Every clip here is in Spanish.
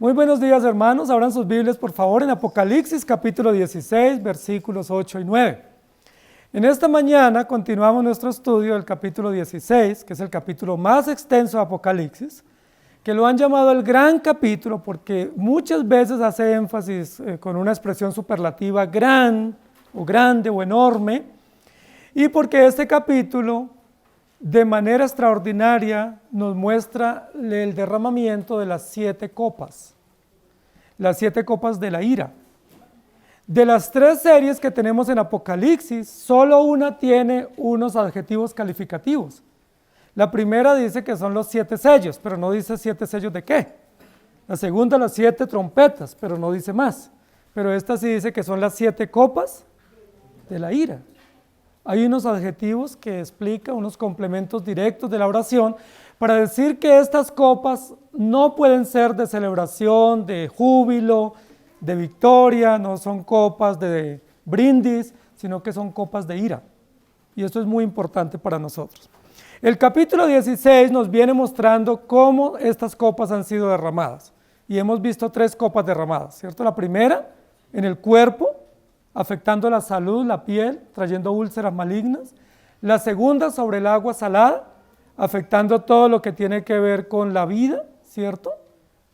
Muy buenos días, hermanos. Abran sus Biblias, por favor, en Apocalipsis capítulo 16, versículos 8 y 9. En esta mañana continuamos nuestro estudio del capítulo 16, que es el capítulo más extenso de Apocalipsis, que lo han llamado el gran capítulo porque muchas veces hace énfasis con una expresión superlativa gran o grande o enorme, y porque este capítulo de manera extraordinaria nos muestra el derramamiento de las 7 copas de la ira. De las 3 series que tenemos en Apocalipsis, solo una tiene unos adjetivos calificativos. La primera dice que son los 7 sellos, pero no dice 7 sellos de qué. La segunda, las 7 trompetas, pero no dice más. Pero esta sí dice que son las 7 copas de la ira. Hay unos adjetivos que explican, unos complementos directos de la oración para decir que estas copas no pueden ser de celebración, de júbilo, de victoria, no son copas de brindis, sino que son copas de ira. Y esto es muy importante para nosotros. El capítulo 16 nos viene mostrando cómo estas copas han sido derramadas. Y hemos visto 3 copas derramadas, ¿cierto? La primera, en el cuerpo, afectando la salud, la piel, trayendo úlceras malignas. La segunda, sobre el agua salada, afectando todo lo que tiene que ver con la vida, ¿cierto?,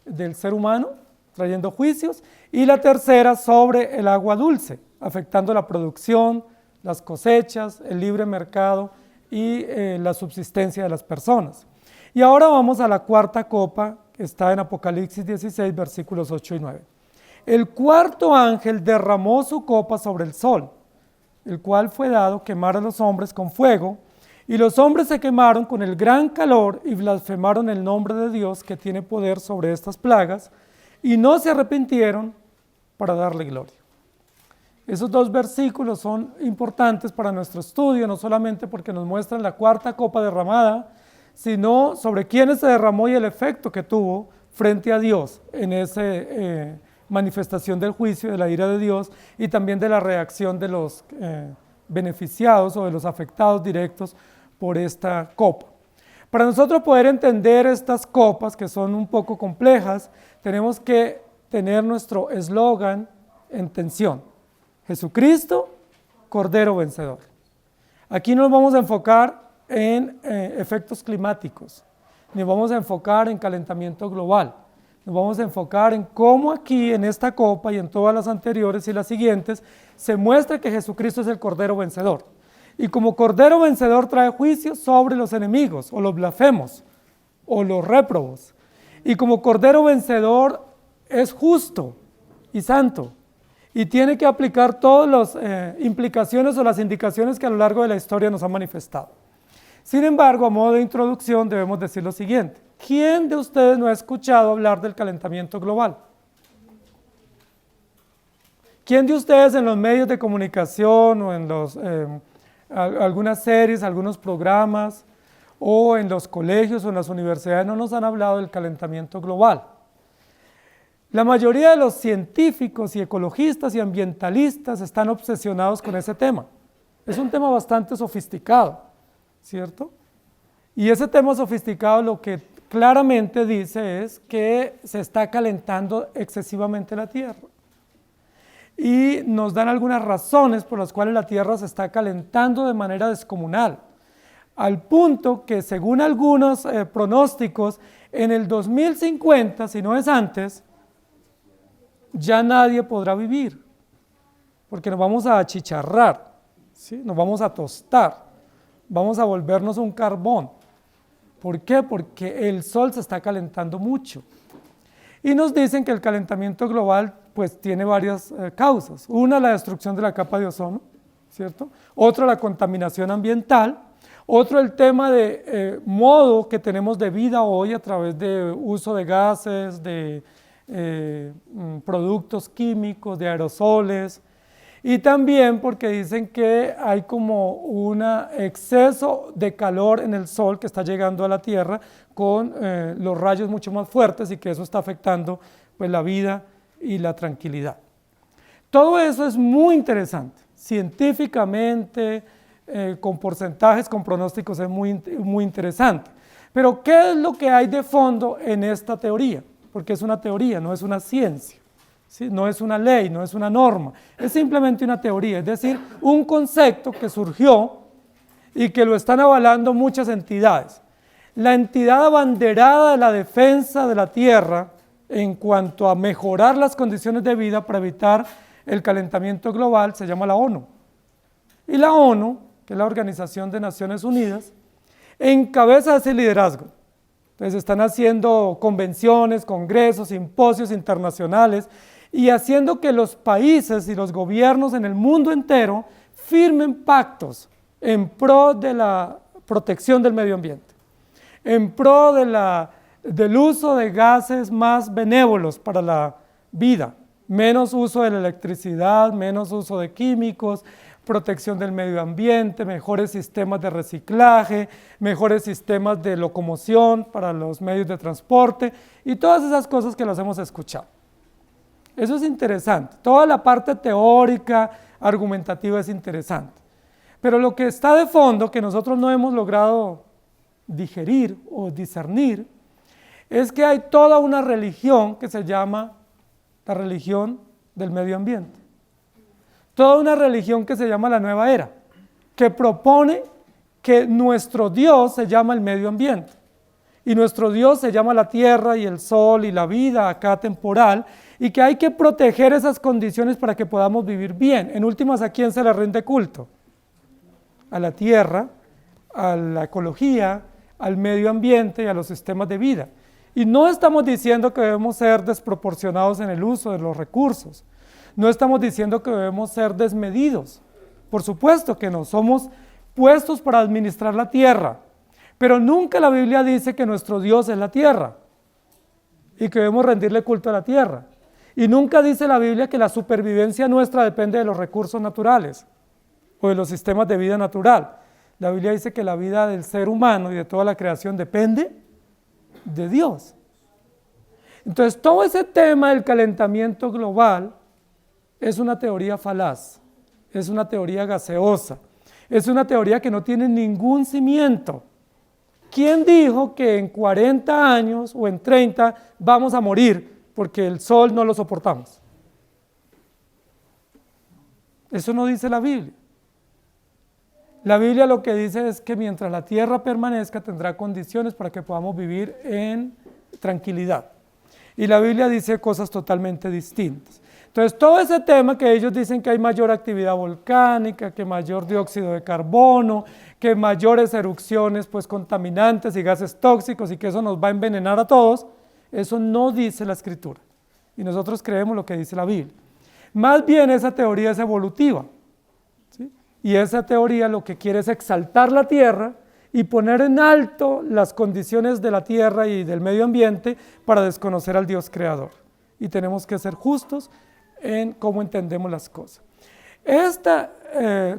del ser humano, trayendo juicios. Y la tercera, sobre el agua dulce, afectando la producción, las cosechas, el libre mercado y la subsistencia de las personas. Y ahora vamos a la cuarta copa, que está en Apocalipsis 16, versículos 8 y 9. El cuarto ángel derramó su copa sobre el sol, el cual fue dado quemar a los hombres con fuego, y los hombres se quemaron con el gran calor y blasfemaron el nombre de Dios que tiene poder sobre estas plagas, y no se arrepintieron para darle gloria. Esos 2 versículos son importantes para nuestro estudio, no solamente porque nos muestran la cuarta copa derramada, sino sobre quiénes se derramó y el efecto que tuvo frente a Dios en ese manifestación del juicio, de la ira de Dios, y también de la reacción de los beneficiados o de los afectados directos por esta copa. Para nosotros poder entender estas copas, que son un poco complejas, tenemos que tener nuestro eslogan en tensión: Jesucristo, Cordero Vencedor. Aquí no nos vamos a enfocar en efectos climáticos, ni vamos a enfocar en calentamiento global. Nos vamos a enfocar en cómo aquí, en esta copa y en todas las anteriores y las siguientes, se muestra que Jesucristo es el Cordero Vencedor. Y como Cordero Vencedor trae juicio sobre los enemigos, o los blasfemos, o los réprobos. Y como Cordero Vencedor es justo y santo, y tiene que aplicar todas las implicaciones o las indicaciones que a lo largo de la historia nos han manifestado. Sin embargo, a modo de introducción debemos decir lo siguiente: ¿quién de ustedes no ha escuchado hablar del calentamiento global? ¿Quién de ustedes en los medios de comunicación o en algunas series, algunos programas, o en los colegios o en las universidades no nos han hablado del calentamiento global? La mayoría de los científicos y ecologistas y ambientalistas están obsesionados con ese tema. Es un tema bastante sofisticado, ¿cierto? Y ese tema sofisticado lo que claramente dice es que se está calentando excesivamente la Tierra. Y nos dan algunas razones por las cuales la Tierra se está calentando de manera descomunal, al punto que, según algunos pronósticos, en el 2050, si no es antes, ya nadie podrá vivir, porque nos vamos a achicharrar, ¿sí? Nos vamos a tostar, vamos a volvernos un carbón. ¿Por qué? Porque el sol se está calentando mucho. Y nos dicen que el calentamiento global pues tiene varias causas. Una, la destrucción de la capa de ozono, ¿cierto? Otra, la contaminación ambiental. Otro, el tema de modo que tenemos de vida hoy a través de uso de gases, de productos químicos, de aerosoles. Y también porque dicen que hay como un exceso de calor en el sol que está llegando a la Tierra con los rayos mucho más fuertes, y que eso está afectando pues la vida y la tranquilidad. Todo eso es muy interesante, científicamente, con porcentajes, con pronósticos, es muy interesante. Pero ¿qué es lo que hay de fondo en esta teoría? porque es una teoría, no es una ciencia, ¿sí? No es una ley, no es una norma, es simplemente una teoría, es decir, un concepto que surgió y que lo están avalando muchas entidades. La entidad abanderada de la defensa de la Tierra en cuanto a mejorar las condiciones de vida para evitar el calentamiento global se llama la ONU. Y la ONU, que es la Organización de Naciones Unidas, encabeza ese liderazgo. Entonces están haciendo convenciones, congresos, simposios internacionales y haciendo que los países y los gobiernos en el mundo entero firmen pactos en pro de la protección del medio ambiente, en pro del uso de gases más benévolos para la vida, menos uso de la electricidad, menos uso de químicos, protección del medio ambiente, mejores sistemas de reciclaje, mejores sistemas de locomoción para los medios de transporte y todas esas cosas que las hemos escuchado. Eso es interesante, toda la parte teórica, argumentativa es interesante, pero lo que está de fondo, que nosotros no hemos logrado digerir o discernir, es que hay toda una religión que se llama la religión del medio ambiente. Toda una religión que se llama la Nueva Era, que propone que nuestro Dios se llama el medio ambiente, y nuestro Dios se llama la tierra y el sol y la vida acá temporal, y que hay que proteger esas condiciones para que podamos vivir bien. En últimas, ¿a quién se le rinde culto? A la tierra, a la ecología, al medio ambiente y a los sistemas de vida. Y no estamos diciendo que debemos ser desproporcionados en el uso de los recursos. No estamos diciendo que debemos ser desmedidos. Por supuesto que no, somos puestos para administrar la tierra. Pero nunca la Biblia dice que nuestro Dios es la tierra y que debemos rendirle culto a la tierra. Y nunca dice la Biblia que la supervivencia nuestra depende de los recursos naturales o de los sistemas de vida natural. La Biblia dice que la vida del ser humano y de toda la creación depende de Dios. Entonces, todo ese tema del calentamiento global es una teoría falaz, es una teoría gaseosa, es una teoría que no tiene ningún cimiento. ¿Quién dijo que en 40 años o en 30 vamos a morir porque el sol no lo soportamos? Eso no dice la Biblia. La Biblia lo que dice es que mientras la tierra permanezca tendrá condiciones para que podamos vivir en tranquilidad. Y la Biblia dice cosas totalmente distintas. Entonces, todo ese tema que ellos dicen que hay mayor actividad volcánica, que mayor dióxido de carbono, que mayores erupciones pues, contaminantes y gases tóxicos y que eso nos va a envenenar a todos, eso no dice la Escritura. Y nosotros creemos lo que dice la Biblia. Más bien esa teoría es evolutiva, ¿sí? Y esa teoría lo que quiere es exaltar la tierra y poner en alto las condiciones de la tierra y del medio ambiente para desconocer al Dios creador. Y tenemos que ser justos en cómo entendemos las cosas. Esta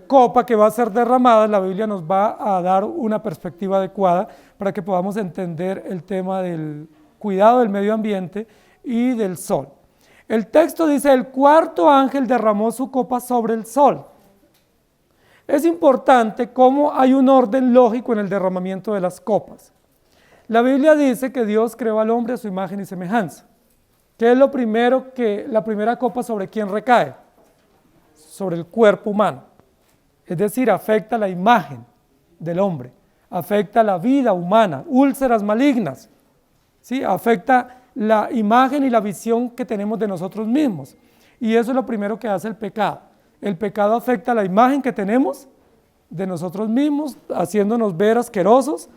copa que va a ser derramada, la Biblia nos va a dar una perspectiva adecuada para que podamos entender el tema del cuidado del medio ambiente y del sol. El texto dice, el cuarto ángel derramó su copa sobre el sol. Es importante cómo hay un orden lógico en el derramamiento de las copas. La Biblia dice que Dios creó al hombre a su imagen y semejanza. ¿Qué es lo primero la primera copa sobre quién recae? Sobre el cuerpo humano. Es decir, afecta la imagen del hombre, afecta la vida humana, úlceras malignas, ¿sí? Afecta la imagen y la visión que tenemos de nosotros mismos. Y eso es lo primero que hace el pecado. El pecado afecta la imagen que tenemos de nosotros mismos, haciéndonos ver asquerosos,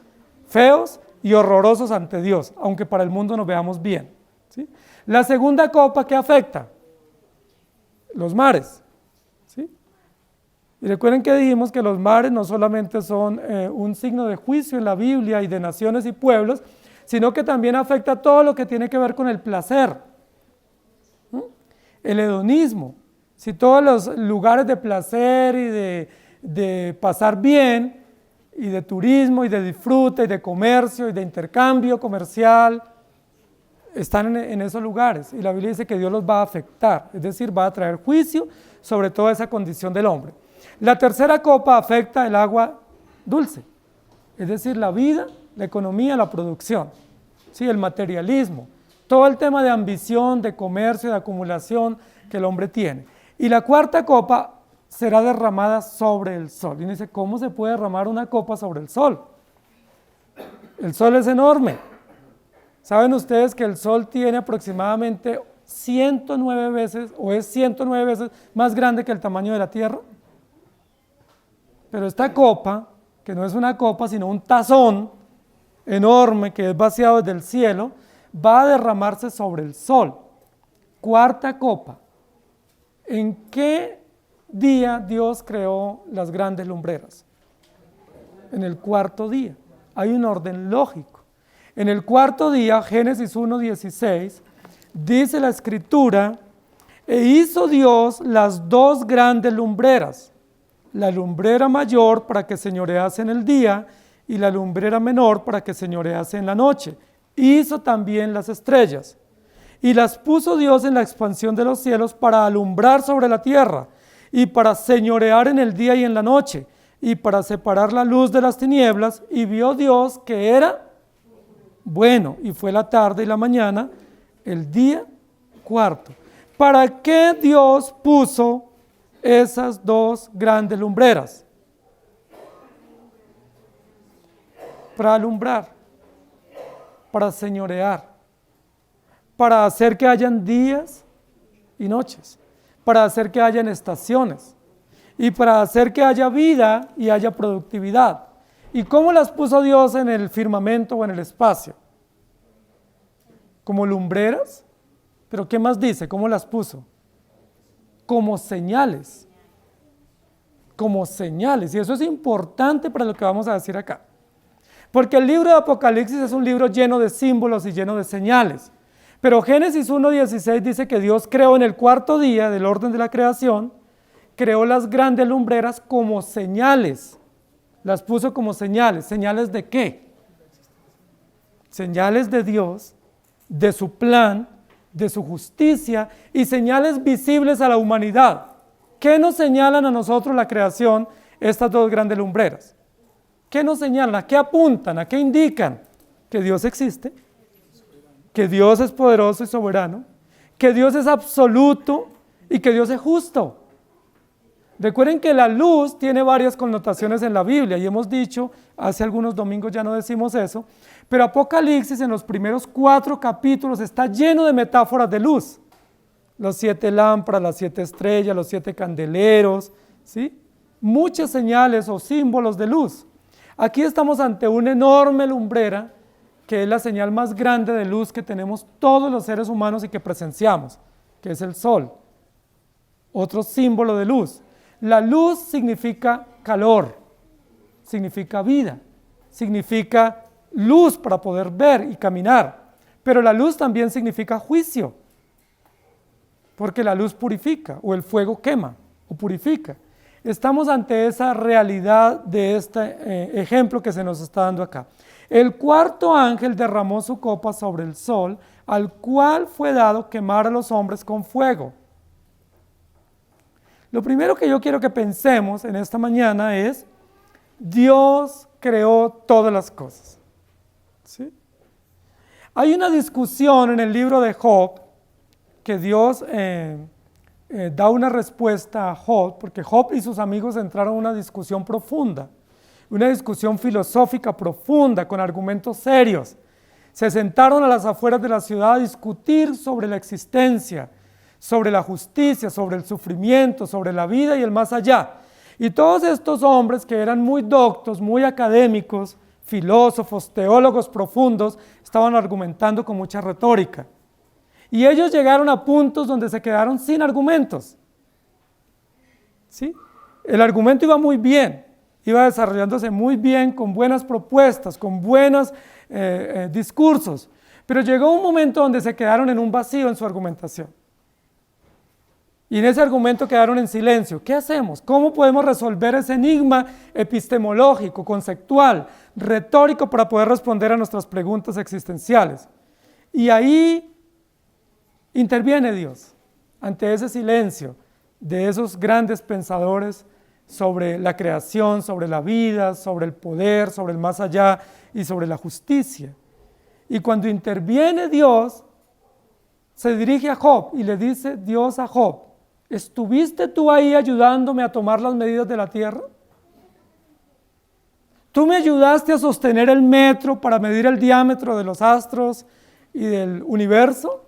feos y horrorosos ante Dios, aunque para el mundo nos veamos bien, ¿sí? La segunda copa, ¿qué afecta? Los mares, ¿sí? Y recuerden que dijimos que los mares no solamente son un signo de juicio en la Biblia y de naciones y pueblos, sino que también afecta todo lo que tiene que ver con el placer, ¿sí? El hedonismo. Si todos los lugares de placer y de pasar bien, y de turismo, y de disfrute, y de comercio, y de intercambio comercial, están en esos lugares, y la Biblia dice que Dios los va a afectar, es decir, va a traer juicio sobre toda esa condición del hombre. La tercera copa afecta el agua dulce, es decir, la vida, la economía, la producción, ¿sí? El materialismo, todo el tema de ambición, de comercio, de acumulación que el hombre tiene. Y la cuarta copa será derramada sobre el sol. Y uno dice, ¿cómo se puede derramar una copa sobre el sol? El sol es enorme. ¿Saben ustedes que el sol tiene aproximadamente 109 veces, o es 109 veces más grande que el tamaño de la Tierra? Pero esta copa, que no es una copa, sino un tazón enorme que es vaciado desde el cielo, va a derramarse sobre el sol. Cuarta copa. ¿En qué día Dios creó las grandes lumbreras? En el cuarto día. Hay un orden lógico. En el cuarto día, Génesis 1:16, dice la Escritura, e hizo Dios las dos grandes lumbreras, la lumbrera mayor para que señorease en el día y la lumbrera menor para que señorease en la noche. Hizo también las estrellas y las puso Dios en la expansión de los cielos para alumbrar sobre la tierra y para señorear en el día y en la noche y para separar la luz de las tinieblas. Y vio Dios que era bueno, y fue la tarde y la mañana, el día cuarto. ¿Para qué Dios puso esas dos grandes lumbreras? Para alumbrar, para señorear, para hacer que hayan días y noches, para hacer que hayan estaciones y para hacer que haya vida y haya productividad. ¿Y cómo las puso Dios en el firmamento o en el espacio? ¿Como lumbreras? ¿Pero qué más dice? ¿Cómo las puso? Como señales. Como señales. Y eso es importante para lo que vamos a decir acá. Porque el libro de Apocalipsis es un libro lleno de símbolos y lleno de señales. Pero Génesis 1:16 dice que Dios creó en el cuarto día del orden de la creación, creó las grandes lumbreras como señales. Las puso como señales. ¿Señales de qué? Señales de Dios, de su plan, de su justicia y señales visibles a la humanidad. ¿Qué nos señalan a nosotros la creación estas dos grandes lumbreras? ¿Qué nos señalan? ¿A qué apuntan? ¿A qué indican? Que Dios existe, que Dios es poderoso y soberano, que Dios es absoluto y que Dios es justo. Recuerden que la luz tiene varias connotaciones en la Biblia y hemos dicho, hace algunos domingos ya no decimos eso, pero Apocalipsis en los primeros 4 capítulos está lleno de metáforas de luz. Los 7 lámparas, las 7 estrellas, los 7 candeleros, ¿sí? Muchas señales o símbolos de luz. Aquí estamos ante una enorme lumbrera que es la señal más grande de luz que tenemos todos los seres humanos y que presenciamos, que es el sol. Otro símbolo de luz. La luz significa calor, significa vida, significa luz para poder ver y caminar, pero la luz también significa juicio, porque la luz purifica, o el fuego quema, o purifica. Estamos ante esa realidad de este ejemplo que se nos está dando acá. El cuarto ángel derramó su copa sobre el sol, al cual fue dado quemar a los hombres con fuego. Lo primero que yo quiero que pensemos en esta mañana es, Dios creó todas las cosas. ¿Sí? Hay una discusión en el libro de Job, que Dios da una respuesta a Job, porque Job y sus amigos entraron en una discusión profunda, una discusión filosófica profunda, con argumentos serios. Se sentaron a las afueras de la ciudad a discutir sobre la existencia, sobre la justicia, sobre el sufrimiento, sobre la vida y el más allá. Y todos estos hombres que eran muy doctos, muy académicos, filósofos, teólogos profundos, estaban argumentando con mucha retórica. Y ellos llegaron a puntos donde se quedaron sin argumentos. ¿Sí? El argumento iba muy bien, iba desarrollándose muy bien, con buenas propuestas, con buenos discursos, pero llegó un momento donde se quedaron en un vacío en su argumentación. Y en ese argumento quedaron en silencio. ¿Qué hacemos? ¿Cómo podemos resolver ese enigma epistemológico, conceptual, retórico para poder responder a nuestras preguntas existenciales? Y ahí interviene Dios ante ese silencio de esos grandes pensadores sobre la creación, sobre la vida, sobre el poder, sobre el más allá y sobre la justicia. Y cuando interviene Dios, se dirige a Job y le dice Dios a Job, ¿estuviste tú ahí ayudándome a tomar las medidas de la tierra? ¿Tú me ayudaste a sostener el metro para medir el diámetro de los astros y del universo?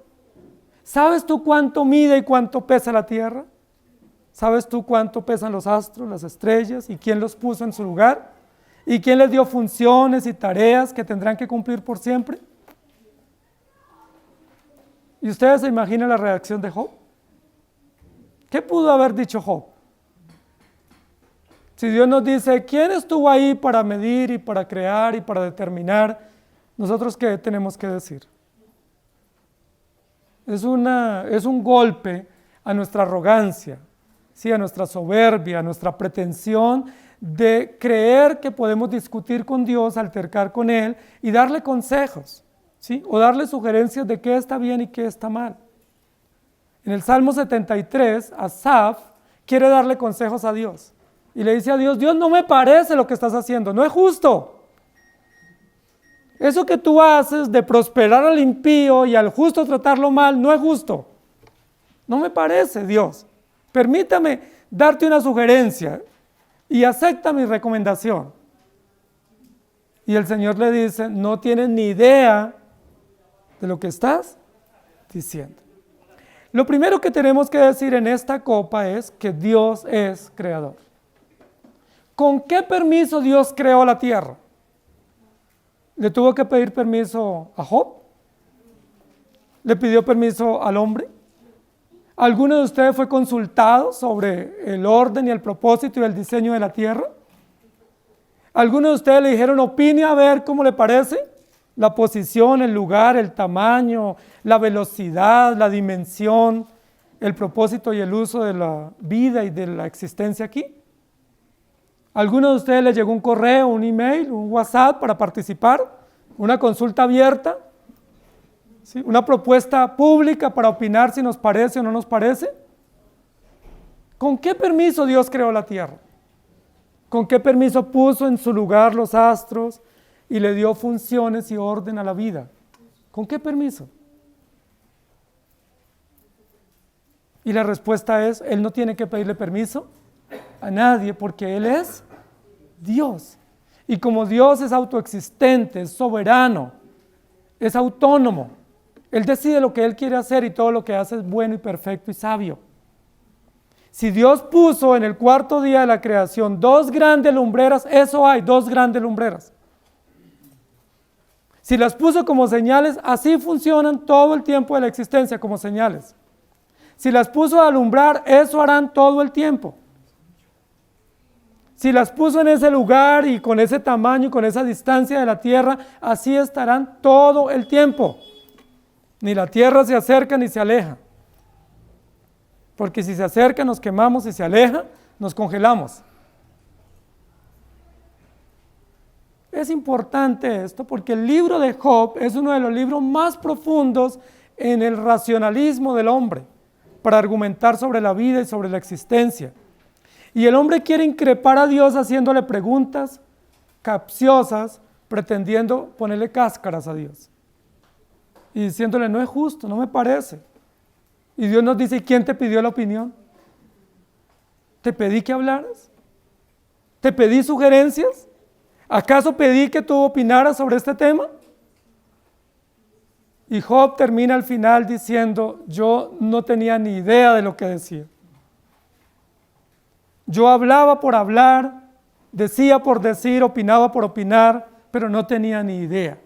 ¿Sabes tú cuánto mide y cuánto pesa la tierra? ¿Sabes tú cuánto pesan los astros, las estrellas y quién los puso en su lugar? ¿Y quién les dio funciones y tareas que tendrán que cumplir por siempre? ¿Y ustedes se imaginan la reacción de Job? ¿Qué pudo haber dicho Job? Si Dios nos dice, ¿quién estuvo ahí para medir y para crear y para determinar? ¿Nosotros qué tenemos que decir? Es un golpe a nuestra arrogancia, ¿sí? A nuestra soberbia, a nuestra pretensión de creer que podemos discutir con Dios, altercar con Él y darle consejos, ¿sí? O darle sugerencias de qué está bien y qué está mal. En el Salmo 73, Asaf quiere darle consejos a Dios y le dice a Dios, Dios, no me parece lo que estás haciendo, no es justo. Eso que tú haces de prosperar al impío y al justo tratarlo mal, no es justo. No me parece, Dios. Permítame darte una sugerencia y acepta mi recomendación. Y el Señor le dice, no tienes ni idea de lo que estás diciendo. Lo primero que tenemos que decir en esta copa es que Dios es creador. ¿Con qué permiso Dios creó la tierra? ¿Le tuvo que pedir permiso a Job? ¿Le pidió permiso al hombre? ¿Alguno de ustedes fue consultado sobre el orden y el propósito y el diseño de la tierra? ¿Alguno de ustedes le dijeron, opine a ver cómo le parece? La posición, el lugar, el tamaño, la velocidad, la dimensión, el propósito y el uso de la vida y de la existencia aquí. ¿Alguno de ustedes le llegó un correo, un email, un WhatsApp para participar? ¿Una consulta abierta? ¿Sí? ¿Una propuesta pública para opinar si nos parece o no nos parece? ¿Con qué permiso Dios creó la tierra? ¿Con qué permiso puso en su lugar los astros y le dio funciones y orden a la vida? ¿Con qué permiso? Y la respuesta es, Él no tiene que pedirle permiso a nadie porque Él es Dios. Y como Dios es autoexistente, es soberano, es autónomo, Él decide lo que Él quiere hacer y todo lo que hace es bueno y perfecto y sabio. Si Dios puso en el cuarto día de la creación 2 grandes lumbreras, eso hay, 2 grandes lumbreras. Si las puso como señales, así funcionan todo el tiempo de la existencia como señales. Si las puso a alumbrar, eso harán todo el tiempo. Si las puso en ese lugar y con ese tamaño y con esa distancia de la tierra, así estarán todo el tiempo. Ni la tierra se acerca ni se aleja. Porque si se acerca nos quemamos, si se aleja nos congelamos. Es importante esto porque el libro de Job es uno de los libros más profundos en el racionalismo del hombre, para argumentar sobre la vida y sobre la existencia. Y el hombre quiere increpar a Dios haciéndole preguntas capciosas, pretendiendo ponerle cáscaras a Dios. Y diciéndole, no es justo, no me parece. Y Dios nos dice, ¿quién te pidió la opinión? ¿Te pedí que hablaras? ¿Te pedí sugerencias? ¿Acaso pedí que tú opinaras sobre este tema? Y Job termina al final diciendo, yo no tenía ni idea de lo que decía. Yo hablaba por hablar, decía por decir, opinaba por opinar, pero no tenía ni idea.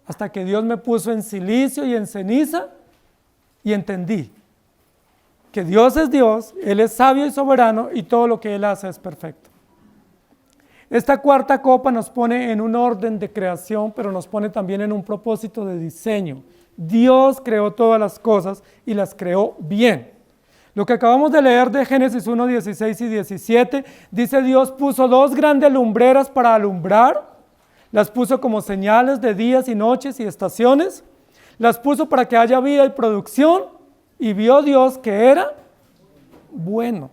Hasta que Dios me puso en silicio y en ceniza y entendí que Dios es Dios, Él es sabio y soberano y todo lo que Él hace es perfecto. Esta cuarta copa nos pone en un orden de creación, pero nos pone también en un propósito de diseño. Dios creó todas las cosas y las creó bien. Lo que acabamos de leer de Génesis 1, 16 y 17, dice Dios puso 2 grandes lumbreras para alumbrar, las puso como señales de días y noches y estaciones, las puso para que haya vida y producción, y vio Dios que era bueno.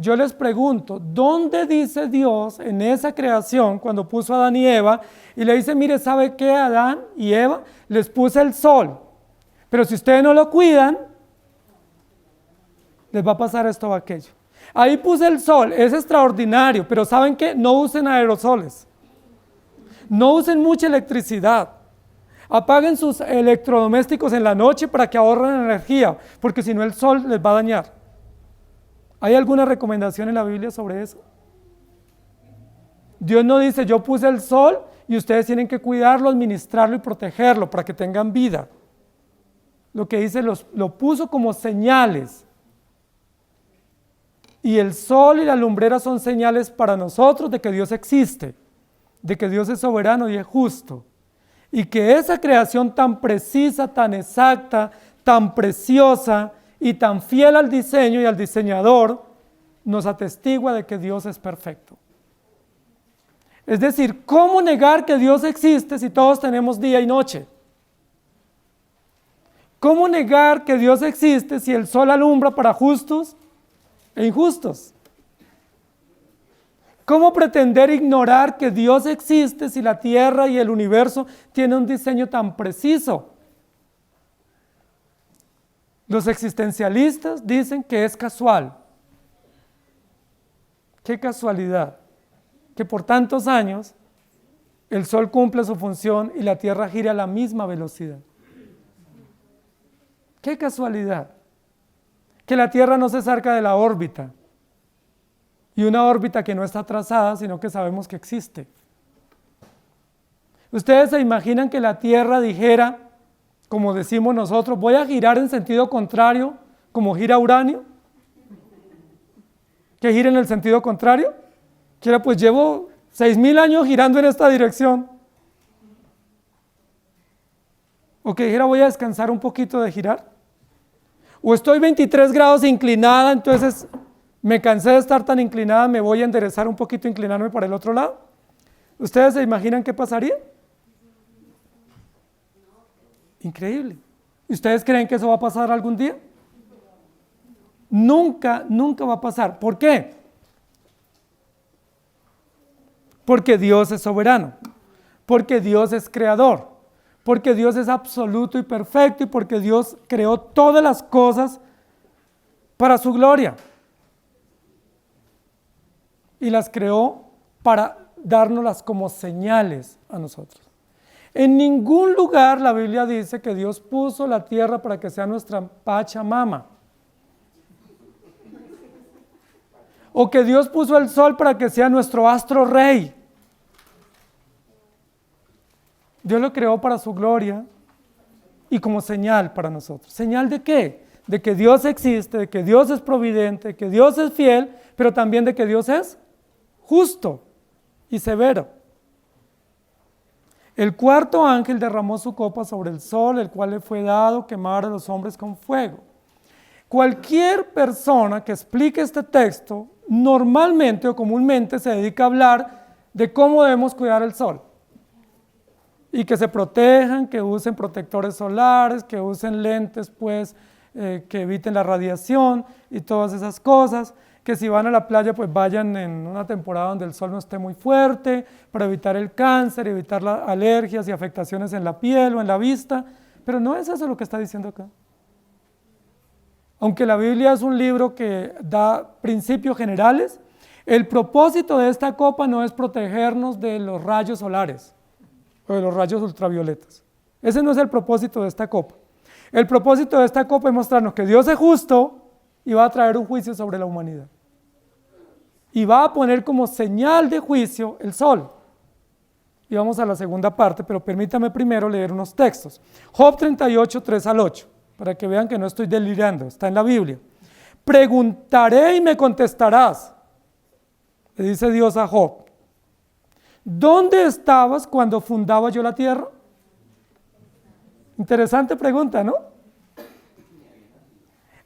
yo les pregunto, ¿dónde dice Dios en esa creación cuando puso a Adán y Eva y le dice, mire, ¿sabe qué, Adán y Eva? Les puse el sol, pero si ustedes no lo cuidan, les va a pasar esto o aquello. Ahí puse el sol, es extraordinario, pero ¿saben qué? No usen aerosoles, no usen mucha electricidad, apaguen sus electrodomésticos en la noche para que ahorren energía, porque si no el sol les va a dañar. ¿Hay alguna recomendación en la Biblia sobre eso? Dios no dice, yo puse el sol y ustedes tienen que cuidarlo, administrarlo y protegerlo para que tengan vida. Lo que dice, lo puso como señales. Y el sol y la lumbrera son señales para nosotros de que Dios existe, de que Dios es soberano y es justo. Y que esa creación tan precisa, tan exacta, tan preciosa y tan fiel al diseño y al diseñador, nos atestigua de que Dios es perfecto. Es decir, ¿cómo negar que Dios existe si todos tenemos día y noche? ¿Cómo negar que Dios existe si el sol alumbra para justos e injustos? ¿Cómo pretender ignorar que Dios existe si la tierra y el universo tienen un diseño tan preciso? Los existencialistas dicen que es casual. Qué casualidad que por tantos años el sol cumple su función y la tierra gira a la misma velocidad. Qué casualidad que la tierra no se salga de la órbita, y una órbita que no está trazada, sino que sabemos que existe. ¿Ustedes se imaginan que la tierra dijera, como decimos nosotros, voy a girar en sentido contrario, como gira Uranio? ¿Que gire en el sentido contrario? Que pues llevo 6.000 años girando en esta dirección. O que dijera, voy a descansar un poquito de girar. O estoy 23 grados inclinada, entonces me cansé de estar tan inclinada, me voy a enderezar un poquito, inclinarme para el otro lado. ¿Ustedes se imaginan qué pasaría? Increíble. ¿Y ustedes creen que eso va a pasar algún día? Nunca, nunca va a pasar. ¿Por qué? Porque Dios es soberano, porque Dios es creador, porque Dios es absoluto y perfecto y porque Dios creó todas las cosas para su gloria. Y las creó para dárnoslas como señales a nosotros. En ningún lugar la Biblia dice que Dios puso la tierra para que sea nuestra Pachamama. O que Dios puso el sol para que sea nuestro astro rey. Dios lo creó para su gloria y como señal para nosotros. ¿Señal de qué? De que Dios existe, de que Dios es providente, de que Dios es fiel, pero también de que Dios es justo y severo. El cuarto ángel derramó su copa sobre el sol, el cual le fue dado quemar a los hombres con fuego. Cualquier persona que explique este texto, normalmente o comúnmente se dedica a hablar de cómo debemos cuidar el sol. Y que se protejan, que usen protectores solares, que usen lentes pues, que eviten la radiación y todas esas cosas. Que si van a la playa pues vayan en una temporada donde el sol no esté muy fuerte para evitar el cáncer, evitar las alergias y afectaciones en la piel o en la vista, pero no es eso lo que está diciendo acá. Aunque la Biblia es un libro que da principios generales, el propósito de esta copa no es protegernos de los rayos solares o de los rayos ultravioletas. Ese no es el propósito de esta copa. El propósito de esta copa es mostrarnos que Dios es justo y va a traer un juicio sobre la humanidad. Y va a poner como señal de juicio el sol. Y vamos a la segunda parte, pero permítame primero leer unos textos. Job 38, 3 al 8, para que vean que no estoy delirando, está en la Biblia. Preguntaré y me contestarás, le dice Dios a Job. ¿Dónde estabas cuando fundaba yo la tierra? Interesante pregunta, ¿no?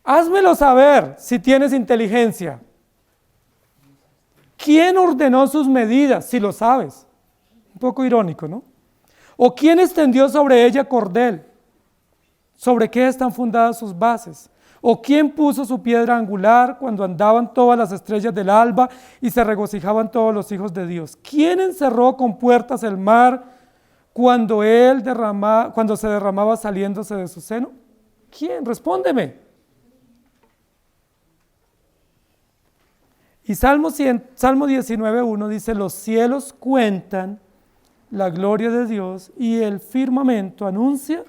Házmelo saber si tienes inteligencia. ¿Quién ordenó sus medidas? Si lo sabes. Un poco irónico, ¿no? ¿O quién extendió sobre ella cordel? ¿Sobre qué están fundadas sus bases? ¿O quién puso su piedra angular cuando andaban todas las estrellas del alba y se regocijaban todos los hijos de Dios? ¿Quién encerró con puertas el mar cuando se derramaba saliéndose de su seno? ¿Quién? Respóndeme. Y Salmo 19:1 dice: los cielos cuentan la gloria de Dios y el firmamento anuncia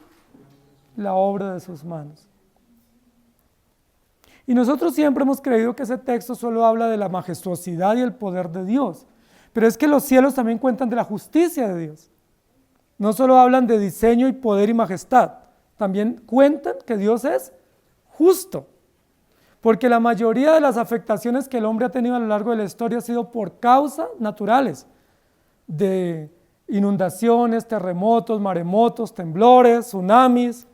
la obra de sus manos. Y nosotros siempre hemos creído que ese texto solo habla de la majestuosidad y el poder de Dios, pero es que los cielos también cuentan de la justicia de Dios. No solo hablan de diseño y poder y majestad, también cuentan que Dios es justo, porque la mayoría de las afectaciones que el hombre ha tenido a lo largo de la historia ha sido por causas naturales, de inundaciones, terremotos, maremotos, temblores, tsunamis.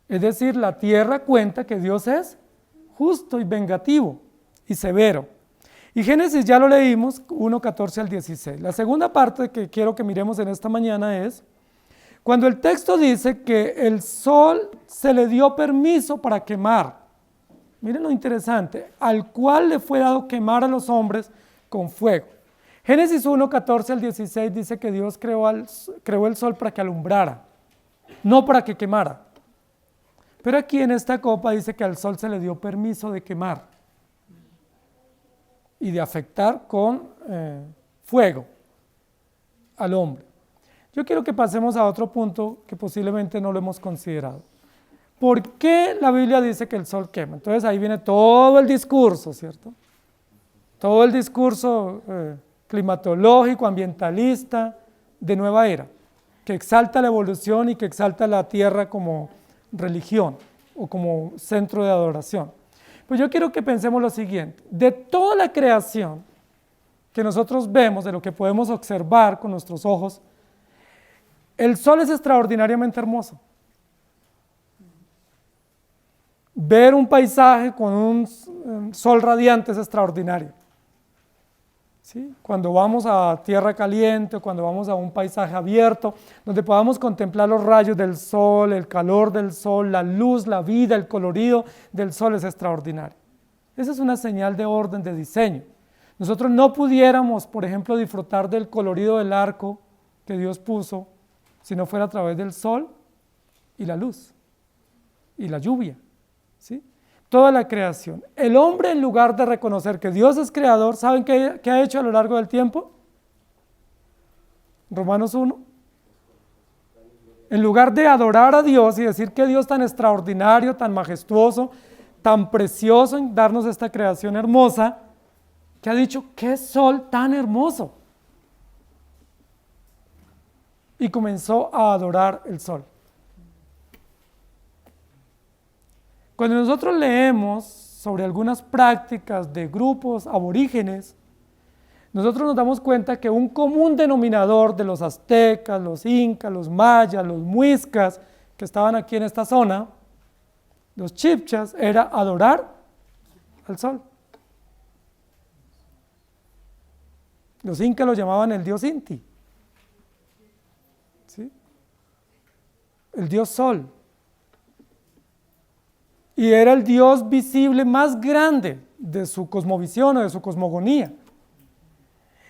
Es decir, la tierra cuenta que Dios es justo y vengativo y severo. Y Génesis ya lo leímos, 1:14 al 16. La segunda parte que quiero que miremos en esta mañana es cuando el texto dice que el sol se le dio permiso para quemar. Miren lo interesante, al cual le fue dado quemar a los hombres con fuego. Génesis 1:14 al 16 dice que Dios creó el sol para que alumbrara, no para que quemara. Pero aquí en esta copa dice que al sol se le dio permiso de quemar y de afectar con fuego al hombre. Yo quiero que pasemos a otro punto que posiblemente no lo hemos considerado. ¿Por qué la Biblia dice que el sol quema? Entonces ahí viene todo el discurso, ¿cierto? Todo el discurso climatológico, ambientalista de nueva era, que exalta la evolución y que exalta la tierra como religión o como centro de adoración. Pues yo quiero que pensemos lo siguiente: de toda la creación que nosotros vemos, de lo que podemos observar con nuestros ojos, el sol es extraordinariamente hermoso. Ver un paisaje con un sol radiante es extraordinario. ¿Sí? Cuando vamos a tierra caliente o cuando vamos a un paisaje abierto, donde podamos contemplar los rayos del sol, el calor del sol, la luz, la vida, el colorido del sol es extraordinario. Esa es una señal de orden, de diseño. Nosotros no pudiéramos, por ejemplo, disfrutar del colorido del arco que Dios puso si no fuera a través del sol y la luz y la lluvia. ¿Sí? Toda la creación. El hombre, en lugar de reconocer que Dios es creador, ¿saben qué ha hecho a lo largo del tiempo? Romanos 1. En lugar de adorar a Dios y decir que Dios tan extraordinario, tan majestuoso, tan precioso en darnos esta creación hermosa, que ha dicho, ¡qué sol tan hermoso! Y comenzó a adorar el sol. Cuando nosotros leemos sobre algunas prácticas de grupos aborígenes, nosotros nos damos cuenta que un común denominador de los aztecas, los incas, los mayas, los muiscas que estaban aquí en esta zona, los chibchas, era adorar al sol. Los incas lo llamaban el dios Inti, ¿sí? El dios sol. Y era el Dios visible más grande de su cosmovisión o de su cosmogonía.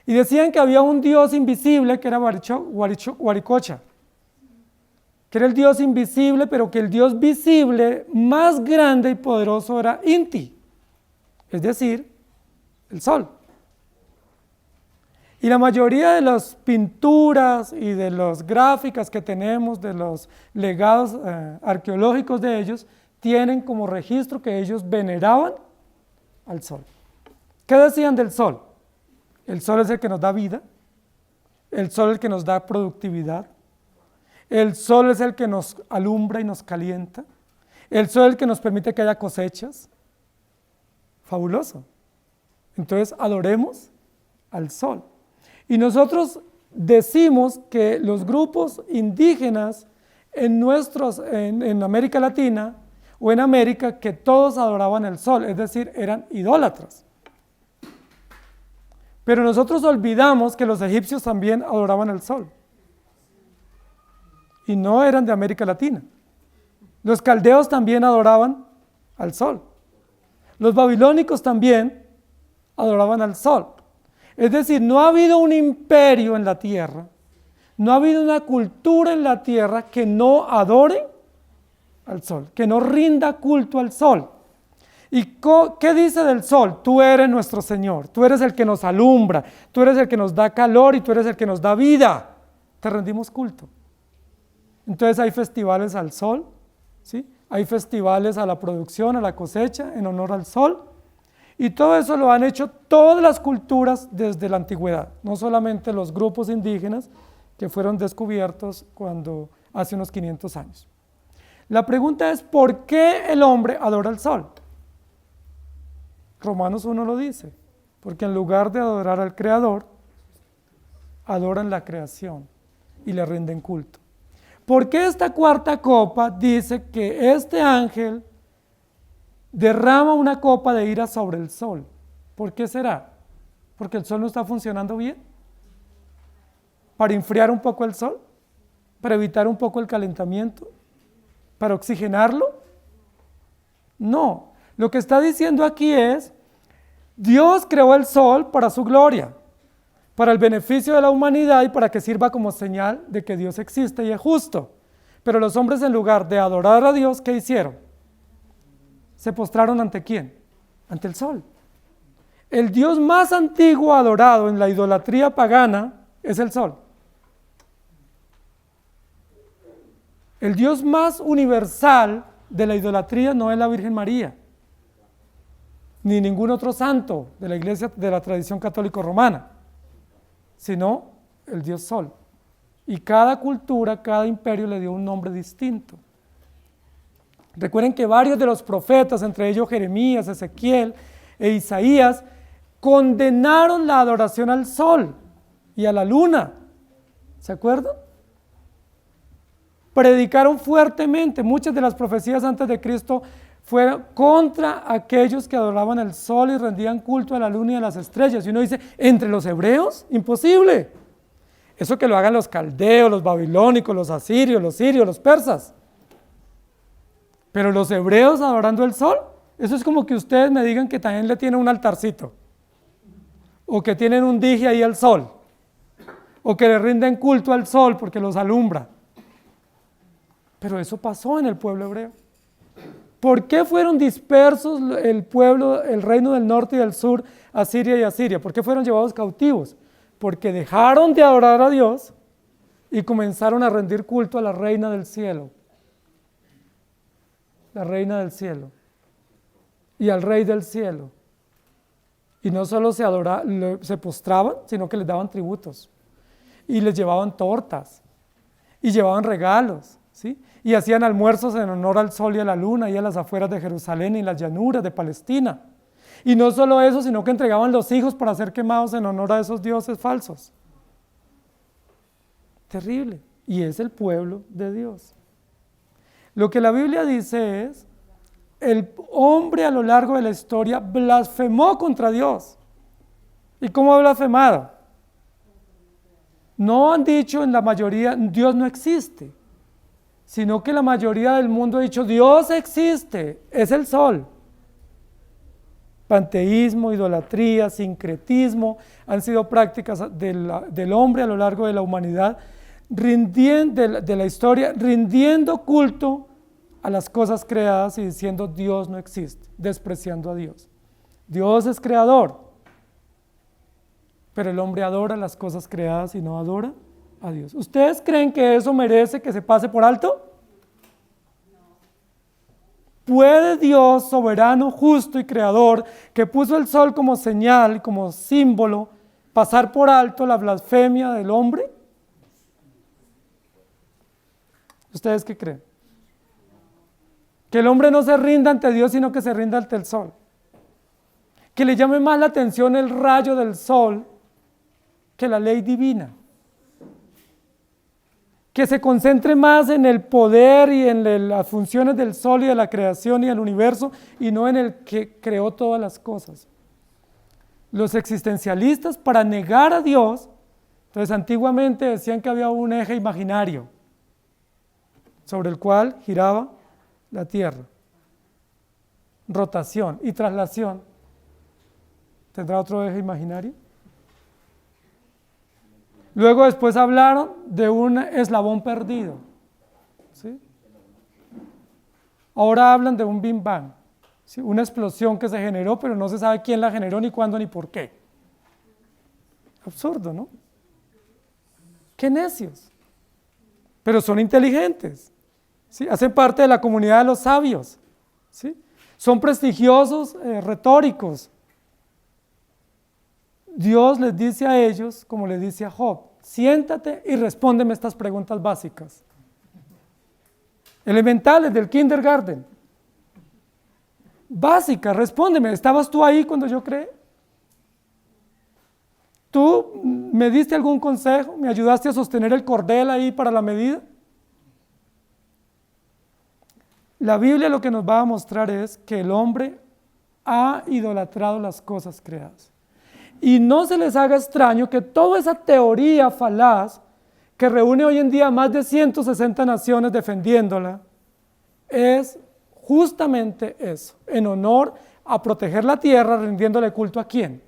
Y decían que había un Dios invisible que era Huaricocha, que era el Dios invisible, pero que el Dios visible más grande y poderoso era Inti, es decir, el sol. Y la mayoría de las pinturas y de las gráficas que tenemos, de los legados arqueológicos de ellos, tienen como registro que ellos veneraban al sol. ¿Qué decían del sol? El sol es el que nos da vida, el sol es el que nos da productividad, el sol es el que nos alumbra y nos calienta, el sol es el que nos permite que haya cosechas. Fabuloso. Entonces adoremos al sol. Y nosotros decimos que los grupos indígenas en América Latina o en América, que todos adoraban el sol, es decir, eran idólatras. Pero nosotros olvidamos que los egipcios también adoraban el sol. Y no eran de América Latina. Los caldeos también adoraban al sol. Los babilónicos también adoraban al sol. Es decir, no ha habido un imperio en la tierra, no ha habido una cultura en la tierra que no adore al sol, que no rinda culto al sol. ¿Y qué dice del sol? Tú eres nuestro Señor, tú eres el que nos alumbra, tú eres el que nos da calor y tú eres el que nos da vida. Te rendimos culto. Entonces hay festivales al sol, ¿sí? Hay festivales a la producción, a la cosecha, en honor al sol. Y todo eso lo han hecho todas las culturas desde la antigüedad, no solamente los grupos indígenas que fueron descubiertos hace unos 500 años. La pregunta es, ¿por qué el hombre adora al sol? Romanos 1 lo dice, porque en lugar de adorar al Creador, adoran la creación y le rinden culto. ¿Por qué esta cuarta copa dice que este ángel derrama una copa de ira sobre el sol? ¿Por qué será? ¿Porque el sol no está funcionando bien? ¿Para enfriar un poco el sol? ¿Para evitar un poco el calentamiento? ¿Para oxigenarlo? No, lo que está diciendo aquí es, Dios creó el sol para su gloria, para el beneficio de la humanidad y para que sirva como señal de que Dios existe y es justo. Pero los hombres, en lugar de adorar a Dios, ¿qué hicieron? ¿Se postraron ante quién? Ante el sol. El Dios más antiguo adorado en la idolatría pagana es el sol. El Dios más universal de la idolatría no es la Virgen María, ni ningún otro santo de la iglesia de la tradición católico romana, sino el Dios Sol. Y cada cultura, cada imperio le dio un nombre distinto. Recuerden que varios de los profetas, entre ellos Jeremías, Ezequiel e Isaías, condenaron la adoración al sol y a la luna. ¿Se acuerdan? Predicaron fuertemente. Muchas de las profecías antes de Cristo fueron contra aquellos que adoraban el sol y rendían culto a la luna y a las estrellas. Y uno dice, ¿entre los hebreos? Imposible. Eso que lo hagan los caldeos, los babilónicos, los asirios, los sirios, los persas. Pero los hebreos adorando el sol, eso es como que ustedes me digan que también le tienen un altarcito, o que tienen un dije ahí al sol, o que le rinden culto al sol porque los alumbra. Pero eso pasó en el pueblo hebreo. ¿Por qué fueron dispersos el pueblo, el reino del norte y del sur, a Siria y a Siria? ¿Por qué fueron llevados cautivos? Porque dejaron de adorar a Dios y comenzaron a rendir culto a la reina del cielo. La reina del cielo. Y al rey del cielo. Y no solo se postraban, sino que les daban tributos. Y les llevaban tortas. Y llevaban regalos. ¿Sí? Y hacían almuerzos en honor al sol y a la luna, y a las afueras de Jerusalén y las llanuras de Palestina. Y no solo eso, sino que entregaban los hijos para ser quemados en honor a esos dioses falsos. Terrible. Y es el pueblo de Dios. Lo que la Biblia dice es, el hombre a lo largo de la historia blasfemó contra Dios. ¿Y cómo ha blasfemado? No han dicho en la mayoría, Dios no existe, sino que la mayoría del mundo ha dicho, Dios existe, es el sol. Panteísmo, idolatría, sincretismo, han sido prácticas del hombre a lo largo de la humanidad, de la historia, rindiendo culto a las cosas creadas y diciendo Dios no existe, despreciando a Dios. Dios es creador, pero el hombre adora las cosas creadas y no adora a Dios. ¿Ustedes creen que eso merece que se pase por alto? ¿Puede Dios, soberano, justo y creador, que puso el sol como señal, como símbolo, pasar por alto la blasfemia del hombre? ¿Ustedes qué creen? Que el hombre no se rinda ante Dios, sino que se rinda ante el sol. Que le llame más la atención el rayo del sol que la ley divina. Que se concentre más en el poder y en las funciones del sol y de la creación y del universo, y no en el que creó todas las cosas. Los existencialistas, para negar a Dios, entonces antiguamente decían que había un eje imaginario sobre el cual giraba la tierra. rotación y traslación. ¿Tendrá otro eje imaginario? Luego después hablaron de un eslabón perdido, ¿sí? Ahora hablan de un Big Bang, ¿sí? Una explosión que se generó, pero no se sabe quién la generó, ni cuándo, ni por qué. Absurdo, ¿no? ¡Qué necios! Pero son inteligentes, ¿sí? Hacen parte de la comunidad de los sabios, ¿sí? Son prestigiosos, retóricos. Dios les dice a ellos, como les dice a Job, siéntate y respóndeme estas preguntas básicas. Elementales del kindergarten. Básicas, respóndeme, ¿estabas tú ahí cuando yo creé? ¿Tú me diste algún consejo? ¿Me ayudaste a sostener el cordel ahí para la medida? La Biblia lo que nos va a mostrar es que el hombre ha idolatrado las cosas creadas. Y no se les haga extraño que toda esa teoría falaz que reúne hoy en día más de 160 naciones defendiéndola es justamente eso, en honor a proteger la tierra, rindiéndole culto ¿a quién?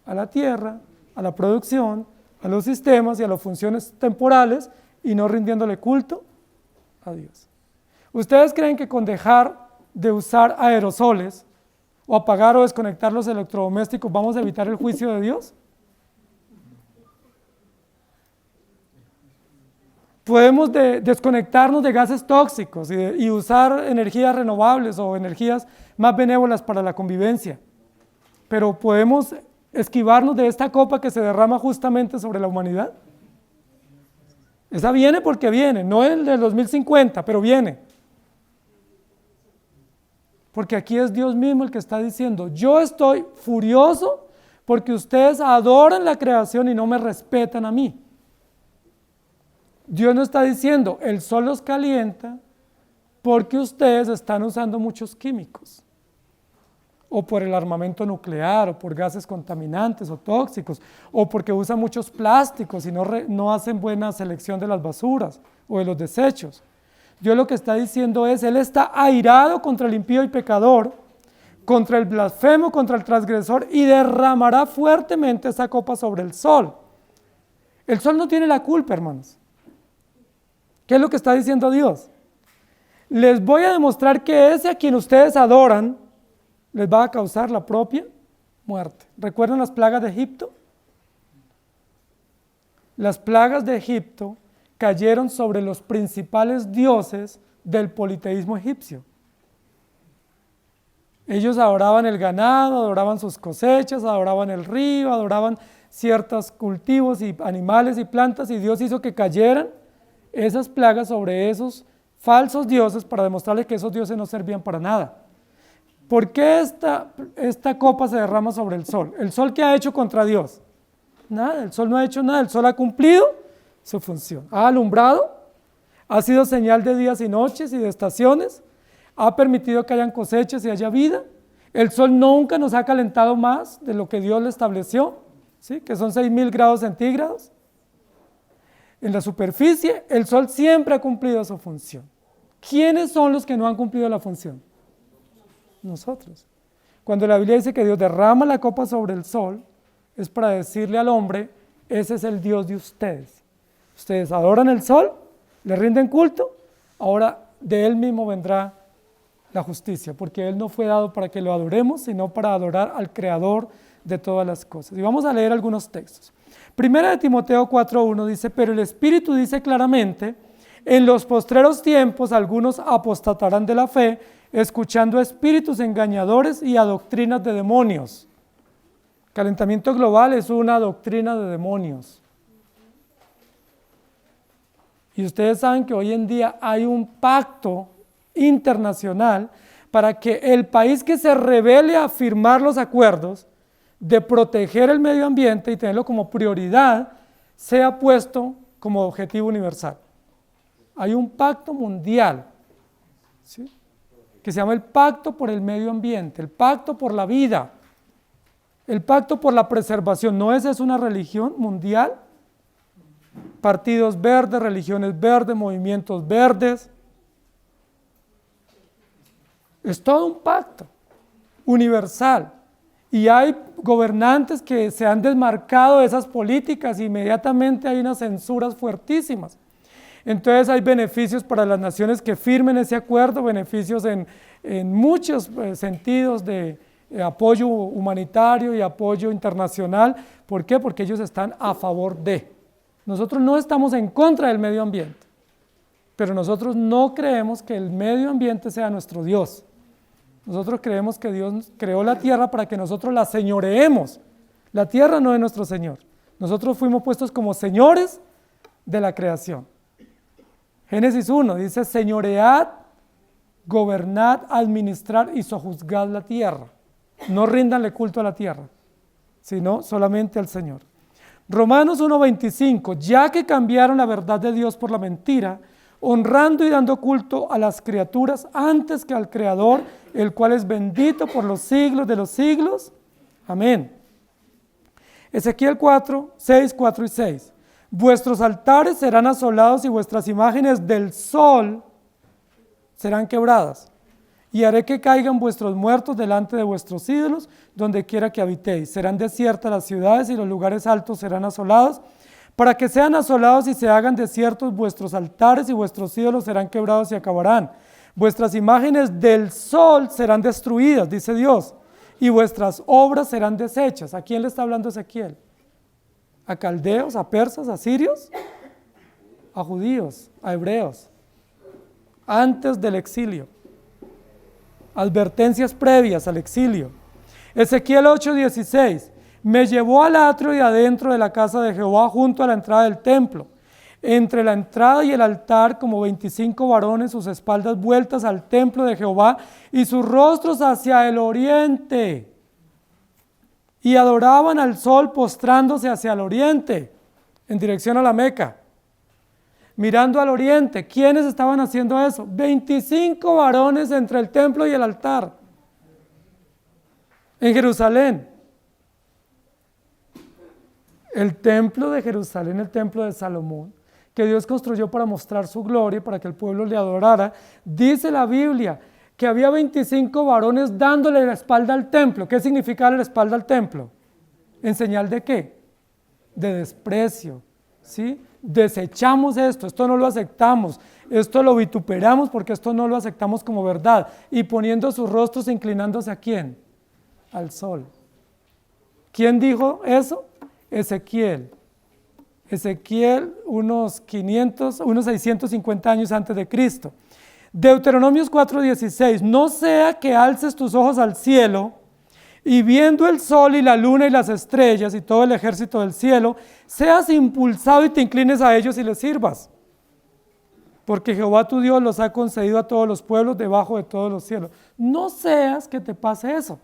A la tierra, a la producción, a los sistemas y a las funciones temporales y no rindiéndole culto a Dios. ¿Ustedes creen que con dejar de usar aerosoles o apagar o desconectar los electrodomésticos vamos a evitar el juicio de Dios? Podemos desconectarnos de gases tóxicos y usar energías renovables o energías más benévolas para la convivencia, pero podemos esquivarnos de esta copa que se derrama justamente sobre la humanidad. Esa viene porque viene, no el del 2050, pero viene. Porque aquí es Dios mismo el que está diciendo, yo estoy furioso porque ustedes adoran la creación y no me respetan a mí. Dios no está diciendo, el sol los calienta porque ustedes están usando muchos químicos, o por el armamento nuclear, o por gases contaminantes o tóxicos, o porque usan muchos plásticos y no hacen buena selección de las basuras o de los desechos. Dios lo que está diciendo es, Él está airado contra el impío y pecador, contra el blasfemo, contra el transgresor, y derramará fuertemente esa copa sobre el sol. El sol no tiene la culpa, hermanos. ¿Qué es lo que está diciendo Dios? Les voy a demostrar que ese a quien ustedes adoran les va a causar la propia muerte. ¿Recuerdan las plagas de Egipto? Las plagas de Egipto cayeron sobre los principales dioses del politeísmo egipcio. Ellos adoraban el ganado, adoraban sus cosechas, adoraban el río, adoraban ciertos cultivos y animales y plantas, y Dios hizo que cayeran esas plagas sobre esos falsos dioses para demostrarles que esos dioses no servían para nada. ¿Por qué esta copa se derrama sobre el sol? ¿El sol qué ha hecho contra Dios? Nada, el sol no ha hecho nada, el sol ha cumplido su función. Ha alumbrado, ha sido señal de días y noches y de estaciones, ha permitido que hayan cosechas y haya vida. El sol nunca nos ha calentado más de lo que Dios le estableció, ¿sí? Que son 6.000 grados centígrados. En la superficie, el sol siempre ha cumplido su función. ¿Quiénes son los que no han cumplido la función? Nosotros. Cuando la Biblia dice que Dios derrama la copa sobre el sol, es para decirle al hombre, ese es el Dios de ustedes. Ustedes adoran el sol, le rinden culto, ahora de Él mismo vendrá la justicia, porque Él no fue dado para que lo adoremos, sino para adorar al Creador de todas las cosas. Y vamos a leer algunos textos. Primera de Timoteo 4:1 dice, pero el Espíritu dice claramente, en los postreros tiempos algunos apostatarán de la fe, escuchando a espíritus engañadores y a doctrinas de demonios. Calentamiento global es una doctrina de demonios. Y ustedes saben que hoy en día hay un pacto internacional para que el país que se revele a firmar los acuerdos de proteger el medio ambiente y tenerlo como prioridad, sea puesto como objetivo universal. Hay un pacto mundial, ¿sí?, que se llama el Pacto por el Medio Ambiente, el Pacto por la Vida, el Pacto por la Preservación. ¿No es una religión mundial? Partidos verdes, religiones verdes, movimientos verdes. Es todo un pacto universal. Y hay gobernantes que se han desmarcado de esas políticas e inmediatamente hay unas censuras fuertísimas. Entonces hay beneficios para las naciones que firmen ese acuerdo, beneficios en muchos sentidos de apoyo humanitario y apoyo internacional. ¿Por qué? Porque ellos están a favor de. Nosotros no estamos en contra del medio ambiente, pero nosotros no creemos que el medio ambiente sea nuestro Dios. Nosotros creemos que Dios creó la tierra para que nosotros la señoreemos. La tierra no es nuestro Señor. Nosotros fuimos puestos como señores de la creación. Génesis 1 dice, señoread, gobernad, administrar y sojuzgad la tierra. No ríndanle culto a la tierra, sino solamente al Señor. Romanos 1:25, ya que cambiaron la verdad de Dios por la mentira, honrando y dando culto a las criaturas antes que al Creador, el cual es bendito por los siglos de los siglos. Amén. Ezequiel 6, 4 y 6. Vuestros altares serán asolados y vuestras imágenes del sol serán quebradas. Y haré que caigan vuestros muertos delante de vuestros ídolos, donde quiera que habitéis. Serán desiertas las ciudades y los lugares altos serán asolados. Para que sean asolados y se hagan desiertos vuestros altares y vuestros ídolos serán quebrados y acabarán. Vuestras imágenes del sol serán destruidas, dice Dios, y vuestras obras serán deshechas. ¿A quién le está hablando Ezequiel? ¿A caldeos, a persas, a sirios? A judíos, a hebreos, antes del exilio. Advertencias previas al exilio. Ezequiel 8:16. Me llevó al atrio de adentro de la casa de Jehová junto a la entrada del templo. Entre la entrada y el altar, como 25 varones, sus espaldas vueltas al templo de Jehová y sus rostros hacia el oriente. Y adoraban al sol postrándose hacia el oriente, en dirección a la Meca. Mirando al oriente, ¿quiénes estaban haciendo eso? 25 varones entre el templo y el altar. En Jerusalén. El templo de Jerusalén, el templo de Salomón, que Dios construyó para mostrar su gloria, para que el pueblo le adorara, dice la Biblia que había 25 varones dándole la espalda al templo. ¿Qué significa darle la espalda al templo? ¿En señal de qué? De desprecio, ¿sí? Desechamos esto no lo aceptamos, esto lo vituperamos porque esto no lo aceptamos como verdad. Y poniendo sus rostros, inclinándose ¿a quién? Al sol. ¿Quién dijo eso? Ezequiel, unos 650 años antes de Cristo. Deuteronomios 4:16, no sea que alces tus ojos al cielo y viendo el sol y la luna y las estrellas y todo el ejército del cielo, seas impulsado y te inclines a ellos y les sirvas. Porque Jehová tu Dios los ha concedido a todos los pueblos debajo de todos los cielos. No seas que te pase eso.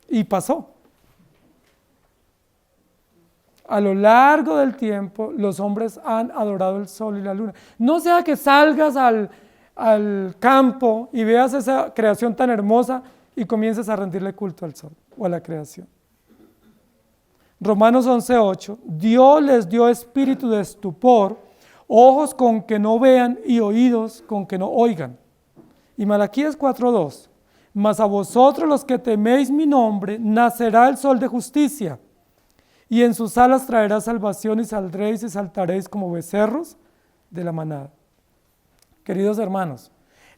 Y pasó. A lo largo del tiempo, los hombres han adorado el sol y la luna. No sea que salgas al campo y veas esa creación tan hermosa y comiences a rendirle culto al sol o a la creación. Romanos 11:8, Dios les dio espíritu de estupor, ojos con que no vean y oídos con que no oigan. Y Malaquías 4:2, mas a vosotros los que teméis mi nombre, nacerá el sol de justicia, y en sus alas traerá salvación y saldréis y saltaréis como becerros de la manada. Queridos hermanos,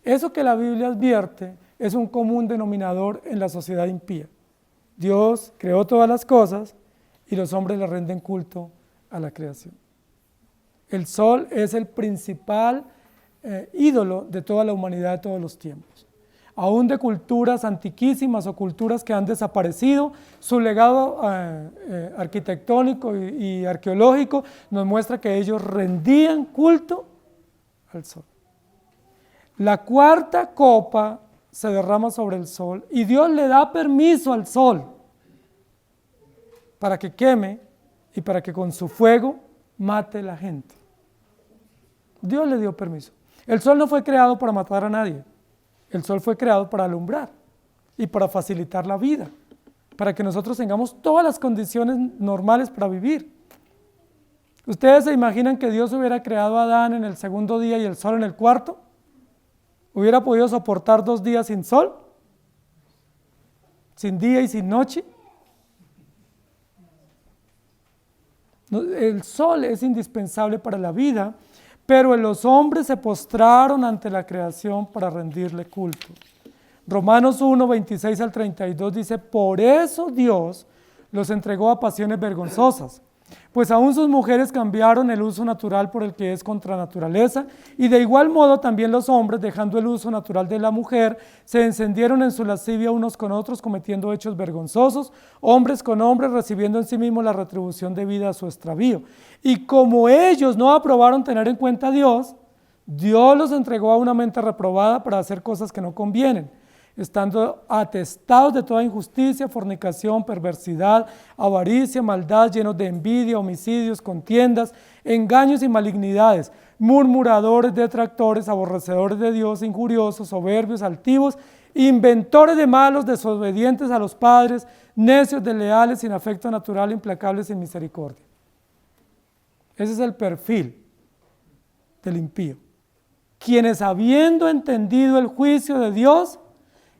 eso que la Biblia advierte es un común denominador en la sociedad impía. Dios creó todas las cosas y los hombres le rinden culto a la creación. El sol es el principal ídolo de toda la humanidad de todos los tiempos. Aún de culturas antiquísimas o culturas que han desaparecido, su legado arquitectónico y arqueológico nos muestra que ellos rendían culto al sol. La cuarta copa se derrama sobre el sol y Dios le da permiso al sol para que queme y para que con su fuego mate a la gente. Dios le dio permiso. El sol no fue creado para matar a nadie. El sol fue creado para alumbrar y para facilitar la vida, para que nosotros tengamos todas las condiciones normales para vivir. ¿Ustedes se imaginan que Dios hubiera creado a Adán en el segundo día y el sol en el cuarto? ¿Hubiera podido soportar 2 días sin sol? ¿Sin día y sin noche? El sol es indispensable para la vida, pero los hombres se postraron ante la creación para rendirle culto. Romanos 1, 26 al 32 dice, por eso Dios los entregó a pasiones vergonzosas, pues aún sus mujeres cambiaron el uso natural por el que es contra naturaleza, y de igual modo también los hombres, dejando el uso natural de la mujer, se encendieron en su lascivia unos con otros, cometiendo hechos vergonzosos, hombres con hombres, recibiendo en sí mismos la retribución debida a su extravío. Y como ellos no aprobaron tener en cuenta a Dios, Dios los entregó a una mente reprobada para hacer cosas que no convienen, estando atestados de toda injusticia, fornicación, perversidad, avaricia, maldad, llenos de envidia, homicidios, contiendas, engaños y malignidades, murmuradores, detractores, aborrecedores de Dios, injuriosos, soberbios, altivos, inventores de malos, desobedientes a los padres, necios, desleales, sin afecto natural, implacables, sin misericordia. Ese es el perfil del impío. Quienes habiendo entendido el juicio de Dios,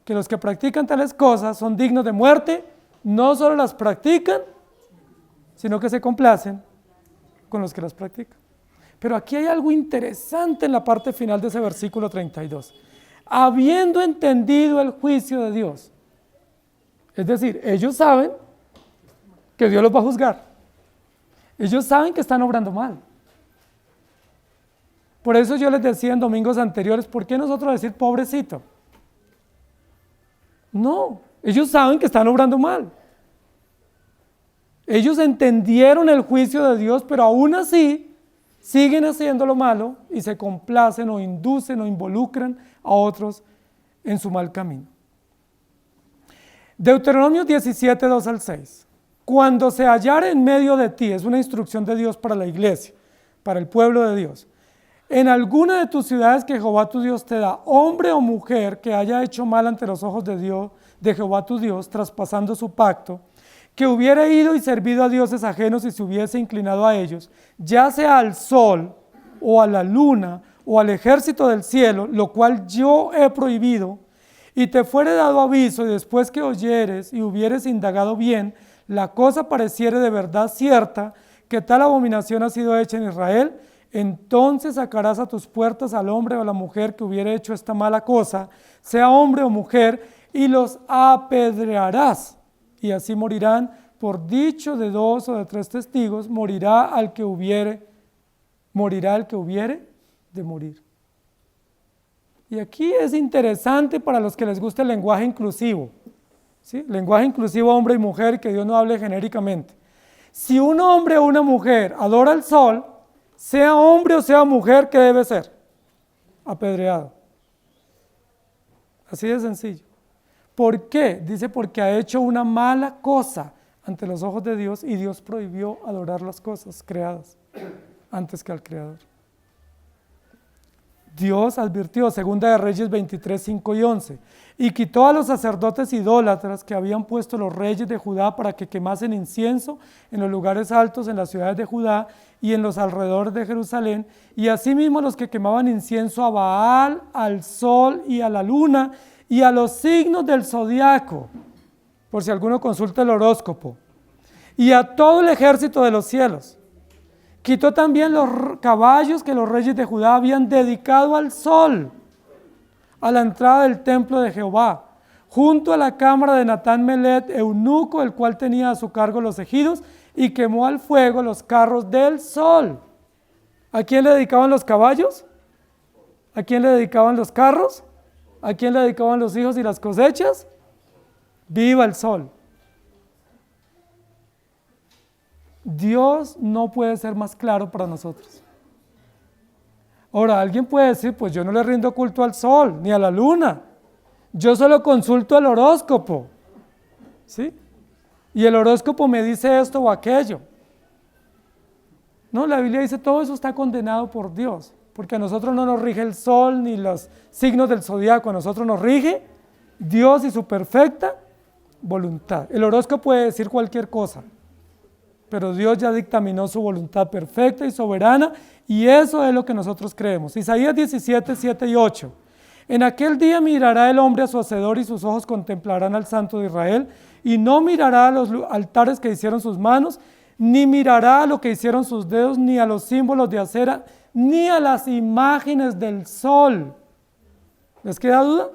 que los que practican tales cosas son dignos de muerte, no solo las practican, sino que se complacen con los que las practican. Pero aquí hay algo interesante en la parte final de ese versículo 32. Habiendo entendido el juicio de Dios. Es decir, ellos saben que Dios los va a juzgar. Ellos saben que están obrando mal. Por eso yo les decía en domingos anteriores, ¿por qué nosotros decir pobrecito? No, ellos saben que están obrando mal. Ellos entendieron el juicio de Dios, pero aún así siguen haciendo lo malo y se complacen o inducen o involucran a otros en su mal camino. Deuteronomio 17, 2 al 6. Cuando se hallare en medio de ti, es una instrucción de Dios para la iglesia, para el pueblo de Dios, en alguna de tus ciudades que Jehová tu Dios te da, hombre o mujer que haya hecho mal ante los ojos de Dios, de Jehová tu Dios, traspasando su pacto, que hubiera ido y servido a dioses ajenos y se hubiese inclinado a ellos, ya sea al sol o a la luna o al ejército del cielo, lo cual yo he prohibido, y te fuere dado aviso, y después que oyeres y hubieres indagado bien, la cosa pareciere de verdad cierta, que tal abominación ha sido hecha en Israel, entonces sacarás a tus puertas al hombre o a la mujer que hubiera hecho esta mala cosa, sea hombre o mujer, y los apedrearás, y así morirán. Por dicho de 2 o de 3 testigos, morirá el que hubiere de morir. Y aquí es interesante para los que les gusta el lenguaje inclusivo, ¿sí? Lenguaje inclusivo hombre y mujer, que Dios no hable genéricamente. Si un hombre o una mujer adora el sol, sea hombre o sea mujer, ¿qué debe ser? Apedreado. Así de sencillo. ¿Por qué? Dice, porque ha hecho una mala cosa ante los ojos de Dios, y Dios prohibió adorar las cosas creadas antes que al Creador. Dios advirtió, 2 de Reyes 23, 5 y 11, y quitó a los sacerdotes idólatras que habían puesto los reyes de Judá para que quemasen incienso en los lugares altos en las ciudades de Judá y en los alrededores de Jerusalén, y asimismo los que quemaban incienso a Baal, al sol y a la luna y a los signos del zodiaco, por si alguno consulta el horóscopo, y a todo el ejército de los cielos. Quitó también los caballos que los reyes de Judá habían dedicado al sol, a la entrada del templo de Jehová, junto a la cámara de Natán Melet, eunuco, el cual tenía a su cargo los ejidos, y quemó al fuego los carros del sol. ¿A quién le dedicaban los caballos? ¿A quién le dedicaban los carros? ¿A quién le dedicaban los hijos y las cosechas? Viva el sol. Dios no puede ser más claro para nosotros. Ahora, alguien puede decir, pues yo no le rindo culto al sol, ni a la luna. Yo solo consulto el horóscopo. ¿Sí? Y el horóscopo me dice esto o aquello. No, la Biblia dice todo eso está condenado por Dios, porque a nosotros no nos rige el sol ni los signos del zodiaco, a nosotros nos rige Dios y su perfecta voluntad. El horóscopo puede decir cualquier cosa, pero Dios ya dictaminó su voluntad perfecta y soberana, y eso es lo que nosotros creemos. Isaías 17, 7 y 8. En aquel día mirará el hombre a su hacedor y sus ojos contemplarán al Santo de Israel, y no mirará a los altares que hicieron sus manos, ni mirará a lo que hicieron sus dedos, ni a los símbolos de acera, ni a las imágenes del sol. ¿Les queda duda?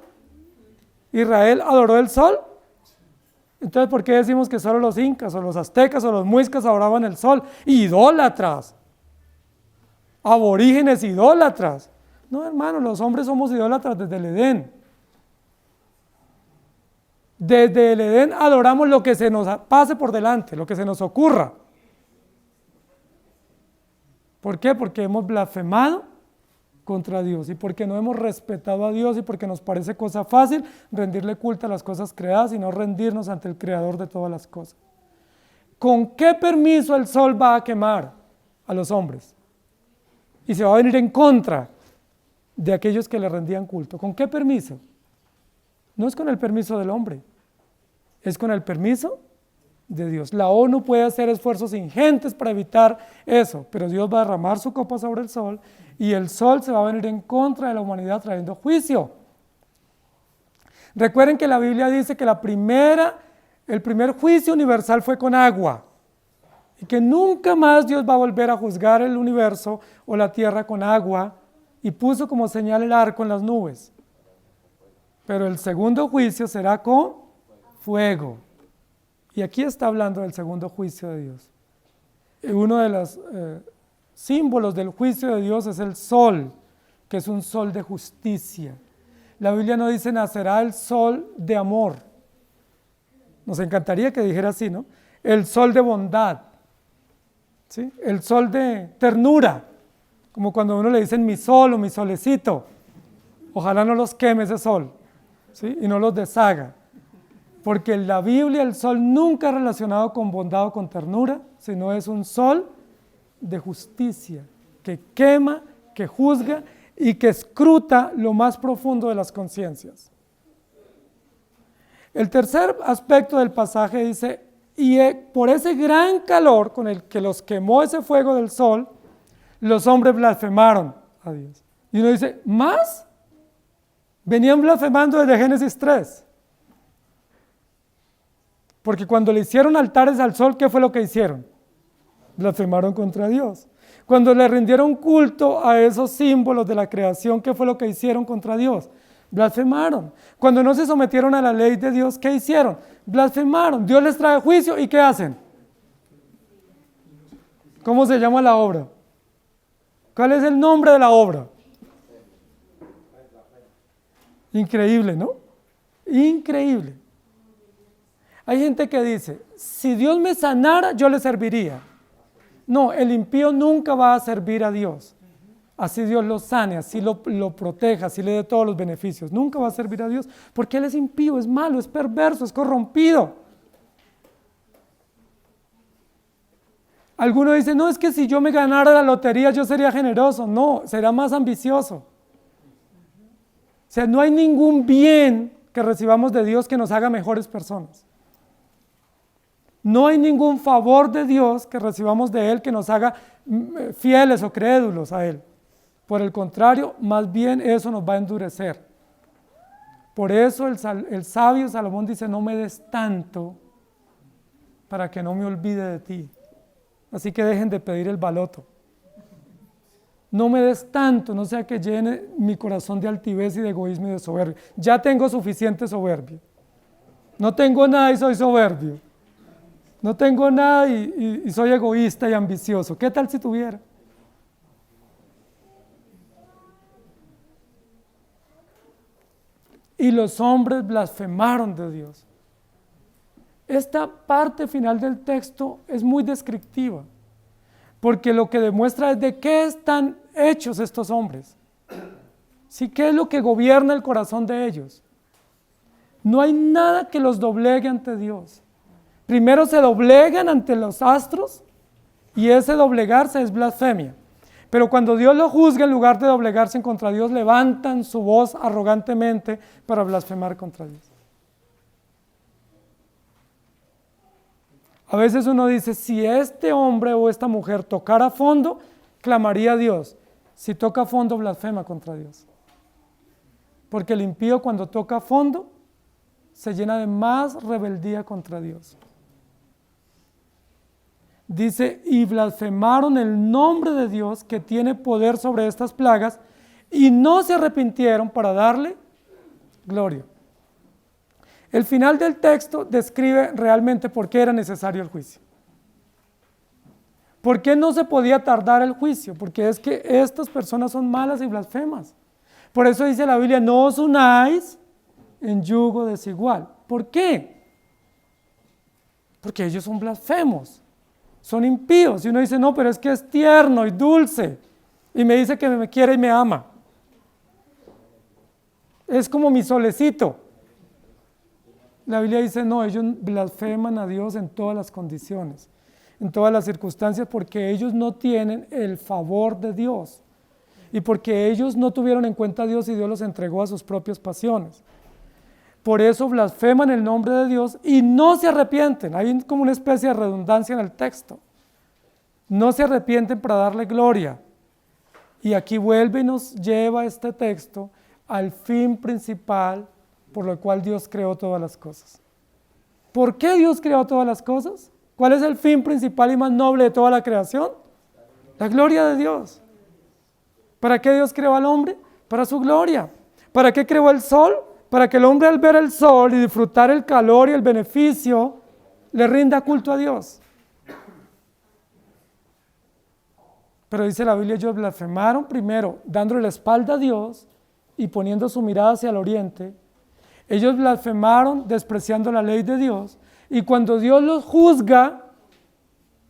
¿Israel adoró el sol? Entonces, ¿por qué decimos que solo los incas o los aztecas o los muiscas adoraban el sol? Idólatras, aborígenes idólatras. No, hermano, los hombres somos idólatras desde el Edén. Desde el Edén adoramos lo que se nos pase por delante, lo que se nos ocurra. ¿Por qué? Porque hemos blasfemado contra Dios y porque no hemos respetado a Dios y porque nos parece cosa fácil rendirle culto a las cosas creadas y no rendirnos ante el Creador de todas las cosas. ¿Con qué permiso el sol va a quemar a los hombres? Y se va a venir en contra de aquellos que le rendían culto. ¿Con qué permiso? No es con el permiso del hombre, es con el permiso de Dios. La ONU puede hacer esfuerzos ingentes para evitar eso, pero Dios va a derramar su copa sobre el sol y el sol se va a venir en contra de la humanidad trayendo juicio. Recuerden que la Biblia dice que el primer juicio universal fue con agua y que nunca más Dios va a volver a juzgar el universo o la tierra con agua, y puso como señal el arco en las nubes. Pero el segundo juicio será con fuego. Y aquí está hablando del segundo juicio de Dios. Uno de los símbolos del juicio de Dios es el sol, que es un sol de justicia. La Biblia no dice nacerá el sol de amor. Nos encantaría que dijera así, ¿no? El sol de bondad, ¿sí? El sol de ternura, como cuando a uno le dicen mi sol o mi solecito. Ojalá no los queme ese sol, ¿sí? Y no los deshaga. Porque en la Biblia el sol nunca es relacionado con bondad o con ternura, sino es un sol de justicia, que quema, que juzga y que escruta lo más profundo de las conciencias. El tercer aspecto del pasaje dice, y por ese gran calor con el que los quemó ese fuego del sol, los hombres blasfemaron a Dios. Y uno dice, ¿más? Venían blasfemando desde Génesis 3. Porque cuando le hicieron altares al sol, ¿qué fue lo que hicieron? Blasfemaron contra Dios. Cuando le rindieron culto a esos símbolos de la creación, ¿qué fue lo que hicieron contra Dios? Blasfemaron. Cuando no se sometieron a la ley de Dios, ¿qué hicieron? Blasfemaron. Dios les trae juicio y ¿qué hacen? ¿Cómo se llama la obra? ¿Cuál es el nombre de la obra? Increíble, ¿no? Increíble. Hay gente que dice, si Dios me sanara, yo le serviría. No, el impío nunca va a servir a Dios. Así Dios lo sane, así lo proteja, así le dé todos los beneficios. Nunca va a servir a Dios, porque Él es impío, es malo, es perverso, es corrompido. Algunos dicen, no, es que si yo me ganara la lotería, yo sería generoso. No, será más ambicioso. O sea, no hay ningún bien que recibamos de Dios que nos haga mejores personas. No hay ningún favor de Dios que recibamos de Él que nos haga fieles o crédulos a Él. Por el contrario, más bien eso nos va a endurecer. Por eso el sabio Salomón dice, no me des tanto para que no me olvide de ti. Así que dejen de pedir el baloto. No me des tanto, no sea que llene mi corazón de altivez y de egoísmo y de soberbia. Ya tengo suficiente soberbia. No tengo nada y soy soberbio. No tengo nada y soy egoísta y ambicioso. ¿Qué tal si tuviera? Y los hombres blasfemaron de Dios. Esta parte final del texto es muy descriptiva, porque lo que demuestra es de qué están hechos estos hombres. ¿Sí? ¿Qué es lo que gobierna el corazón de ellos? No hay nada que los doblegue ante Dios. Primero se doblegan ante los astros y ese doblegarse es blasfemia. Pero cuando Dios lo juzga, en lugar de doblegarse en contra Dios, levantan su voz arrogantemente para blasfemar contra Dios. A veces uno dice, si este hombre o esta mujer tocara fondo, clamaría a Dios. Si toca fondo, blasfema contra Dios. porque el impío cuando toca fondo se llena de más rebeldía contra Dios. Dice, y blasfemaron el nombre de Dios que tiene poder sobre estas plagas y no se arrepintieron para darle gloria. El final del texto describe realmente por qué era necesario el juicio. ¿Por qué no se podía tardar el juicio? Porque es que estas personas son malas y blasfemas. Por eso dice la Biblia, no os unáis en yugo desigual. ¿Por qué? Porque ellos son blasfemos, son impíos. Y uno dice, no, pero es que es tierno y dulce. Y me dice que me quiere y me ama. Es como mi solecito. La Biblia dice, no, ellos blasfeman a Dios en todas las condiciones, en todas las circunstancias, porque ellos no tienen el favor de Dios y porque ellos no tuvieron en cuenta a Dios y Dios los entregó a sus propias pasiones. Por eso blasfeman el nombre de Dios y no se arrepienten. Hay como una especie de redundancia en el texto. No se arrepienten para darle gloria. Y aquí vuelve y nos lleva este texto al fin principal por lo cual Dios creó todas las cosas. ¿Por qué Dios creó todas las cosas? ¿Cuál es el fin principal y más noble de toda la creación? La gloria de Dios. ¿Para qué Dios creó al hombre? Para su gloria. ¿Para qué creó el sol? Para que el hombre al ver el sol y disfrutar el calor y el beneficio, le rinda culto a Dios. Pero dice la Biblia, ellos blasfemaron primero, dándole la espalda a Dios y poniendo su mirada hacia el oriente. Ellos blasfemaron despreciando la ley de Dios y cuando Dios los juzga,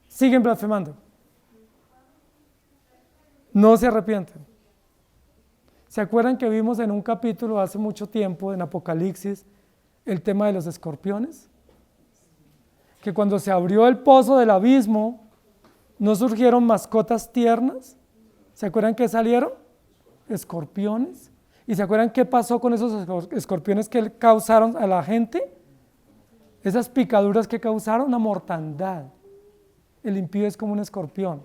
siguen blasfemando. No se arrepienten. ¿Se acuerdan que vimos en un capítulo hace mucho tiempo en Apocalipsis el tema de los escorpiones? Que cuando se abrió el pozo del abismo, ¿no surgieron mascotas tiernas? ¿Se acuerdan que salieron? Escorpiones. ¿Y se acuerdan qué pasó con esos escorpiones que causaron a la gente? Esas picaduras que causaron una mortandad. El impío es como un escorpión.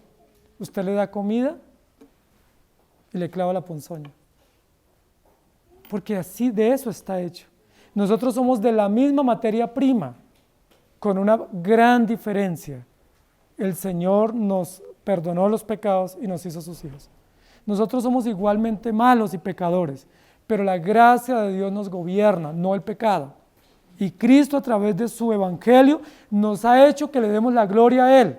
Usted le da comida y le clava la ponzoña. Porque así de eso está hecho. Nosotros somos de la misma materia prima, con una gran diferencia. El Señor nos perdonó los pecados y nos hizo sus hijos. Nosotros somos igualmente malos y pecadores, pero la gracia de Dios nos gobierna, no el pecado. Y Cristo a través de su evangelio nos ha hecho que le demos la gloria a Él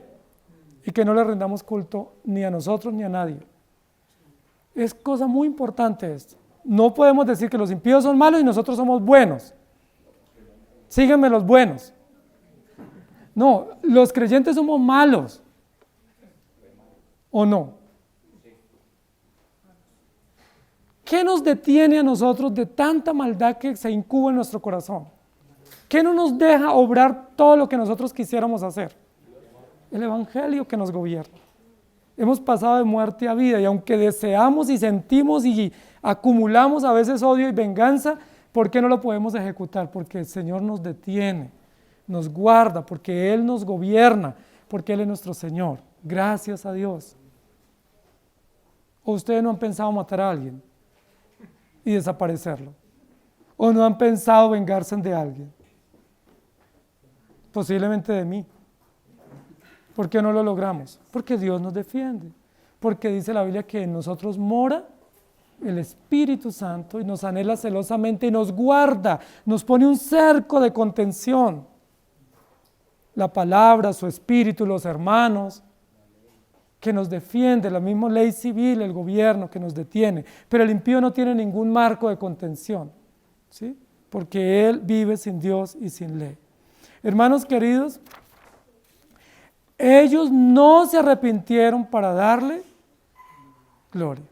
y que no le rendamos culto ni a nosotros ni a nadie. Es cosa muy importante esto. No podemos decir que los impíos son malos y nosotros somos buenos. Síganme los buenos. No, los creyentes somos malos. ¿O no? ¿Qué nos detiene a nosotros de tanta maldad que se incuba en nuestro corazón? ¿Qué no nos deja obrar todo lo que nosotros quisiéramos hacer? El evangelio que nos gobierna. Hemos pasado de muerte a vida y aunque deseamos y sentimos y acumulamos a veces odio y venganza, ¿por qué no lo podemos ejecutar? Porque el Señor nos detiene, nos guarda, porque Él nos gobierna, porque Él es nuestro Señor. Gracias a Dios. ¿O ustedes no han pensado matar a alguien y desaparecerlo? ¿O no han pensado vengarse de alguien? Posiblemente de mí. ¿Por qué no lo logramos? Porque Dios nos defiende. Porque dice la Biblia que en nosotros mora el Espíritu Santo y nos anhela celosamente y nos guarda, nos pone un cerco de contención. La palabra, su Espíritu, los hermanos, que nos defiende, la misma ley civil, el gobierno que nos detiene. Pero el impío no tiene ningún marco de contención, ¿sí? Porque él vive sin Dios y sin ley. Hermanos queridos, ellos no se arrepintieron para darle gloria.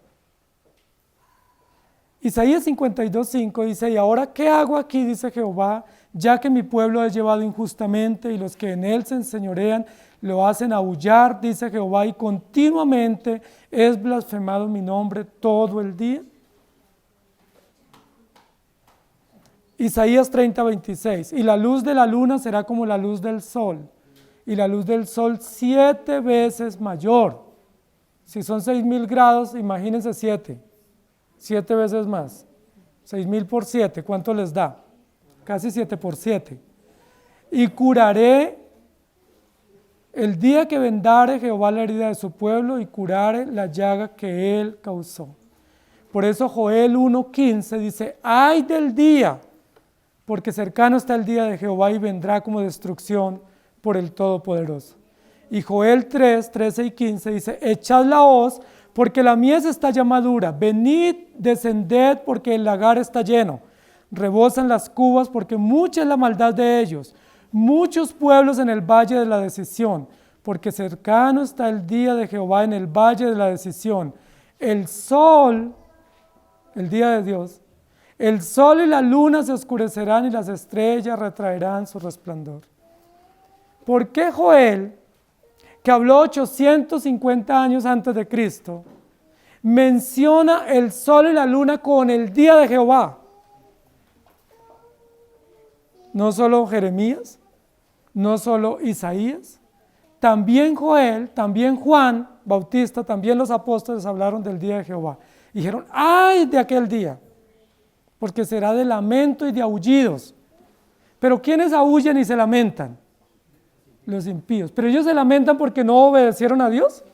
Isaías 52:5 dice, y ahora ¿qué hago aquí? Dice Jehová, ya que mi pueblo es llevado injustamente y los que en él se enseñorean lo hacen aullar, dice Jehová, y continuamente es blasfemado mi nombre todo el día. Isaías 30:26, y la luz de la luna será como la luz del sol, y la luz del sol 7 veces mayor. Si son 6,000 grados, imagínense 7 veces más. 6,000 por 7, ¿cuánto les da? Casi 7 por 7. Y curaré el día que vendare Jehová la herida de su pueblo y curare la llaga que él causó. Por eso Joel 1:15 dice, ay del día, porque cercano está el día de Jehová y vendrá como destrucción por el Todopoderoso. Y Joel 3:13 y 15 dice, echad la hoz, porque la mies está ya madura, venid, descended, porque el lagar está lleno, rebosan las cubas, porque mucha es la maldad de ellos, muchos pueblos en el valle de la decisión, porque cercano está el día de Jehová en el valle de la decisión. El sol, el día de Dios, el sol y la luna se oscurecerán y las estrellas retraerán su resplandor. ¿Por qué Joel, que habló 850 años antes de Cristo, menciona el sol y la luna con el día de Jehová? No solo Jeremías, no solo Isaías, también Joel, también Juan Bautista, también los apóstoles hablaron del día de Jehová. Dijeron, ¡ay de aquel día! Porque será de lamento y de aullidos. Pero ¿quiénes aullan y se lamentan? Los impíos. Pero ellos se lamentan porque no obedecieron a Dios.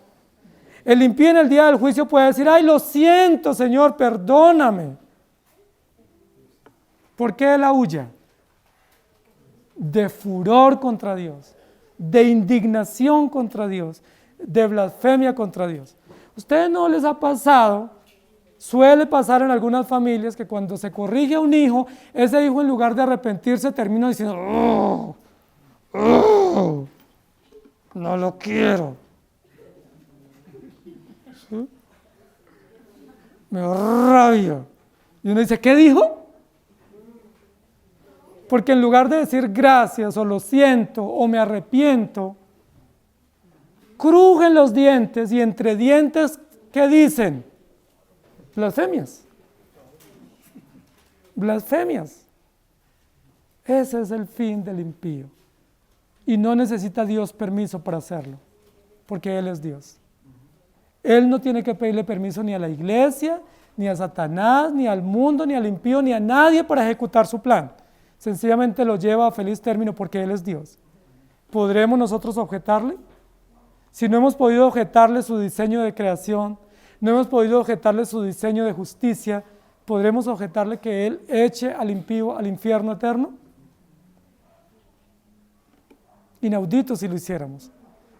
El impío en el día del juicio puede decir, ¡ay, lo siento, Señor, perdóname! ¿Por qué él aúlla? De furor contra Dios, de indignación contra Dios, de blasfemia contra Dios. ¿Ustedes no les ha pasado? Suele pasar en algunas familias que cuando se corrige a un hijo, ese hijo en lugar de arrepentirse termina diciendo, no lo quiero. ¿Sí? Me da rabia. Y uno dice, ¿qué dijo? Porque en lugar de decir gracias o lo siento o me arrepiento, crujen los dientes y entre dientes, ¿qué dicen? Blasfemias. Blasfemias. Ese es el fin del impío. Y no necesita Dios permiso para hacerlo, porque Él es Dios. Él no tiene que pedirle permiso ni a la iglesia, ni a Satanás, ni al mundo, ni al impío, ni a nadie para ejecutar su plan. Sencillamente lo lleva a feliz término porque Él es Dios. ¿Podremos nosotros objetarle? Si no hemos podido objetarle su diseño de creación, no hemos podido objetarle su diseño de justicia, ¿podremos objetarle que Él eche al impío al infierno eterno? Inaudito si lo hiciéramos,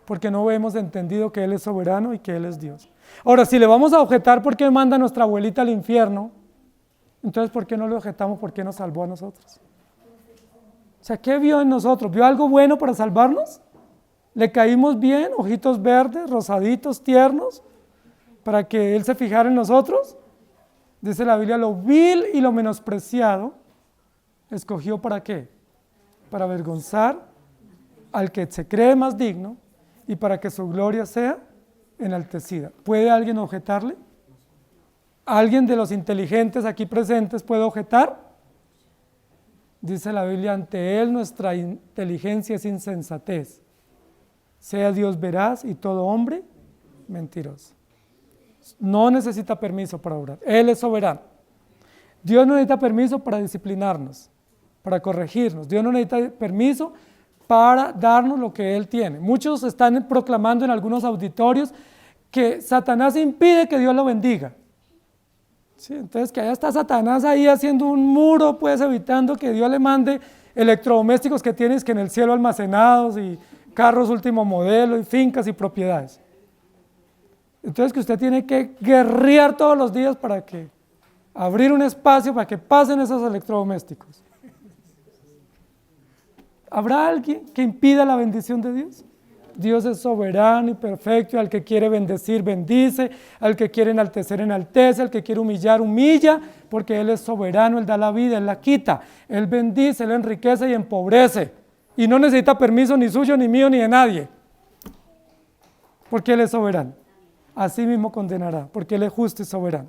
porque no hemos entendido que Él es soberano y que Él es Dios. Ahora, si le vamos a objetar por qué manda a nuestra abuelita al infierno, entonces ¿por qué no le objetamos por qué nos salvó a nosotros? O sea, ¿qué vio en nosotros? ¿Vio algo bueno para salvarnos? ¿Le caímos bien, ojitos verdes, rosaditos, tiernos, para que Él se fijara en nosotros? Dice la Biblia, lo vil y lo menospreciado, ¿escogió para qué? Para avergonzar al que se cree más digno y para que su gloria sea enaltecida. ¿Puede alguien objetarle? ¿Alguien de los inteligentes aquí presentes puede objetar? Dice la Biblia, ante Él nuestra inteligencia es insensatez. Sea Dios veraz y todo hombre mentiroso. No necesita permiso para obrar. Él es soberano. Dios no necesita permiso para disciplinarnos, para corregirnos. Dios no necesita permiso para darnos lo que Él tiene. Muchos están proclamando en algunos auditorios que Satanás impide que Dios lo bendiga. Sí, entonces que allá está Satanás ahí haciendo un muro, pues evitando que Dios le mande electrodomésticos que tienes que en el cielo almacenados y carros último modelo y fincas y propiedades. Entonces que usted tiene que guerrear todos los días para que abrir un espacio para que pasen esos electrodomésticos. ¿Habrá alguien que impida la bendición de Dios? Dios es soberano y perfecto, y al que quiere bendecir, bendice, al que quiere enaltecer, enaltece, al que quiere humillar, humilla, porque Él es soberano, Él da la vida, Él la quita, Él bendice, Él enriquece y empobrece, y no necesita permiso ni suyo, ni mío, ni de nadie, porque Él es soberano. Así mismo condenará, porque Él es justo y soberano.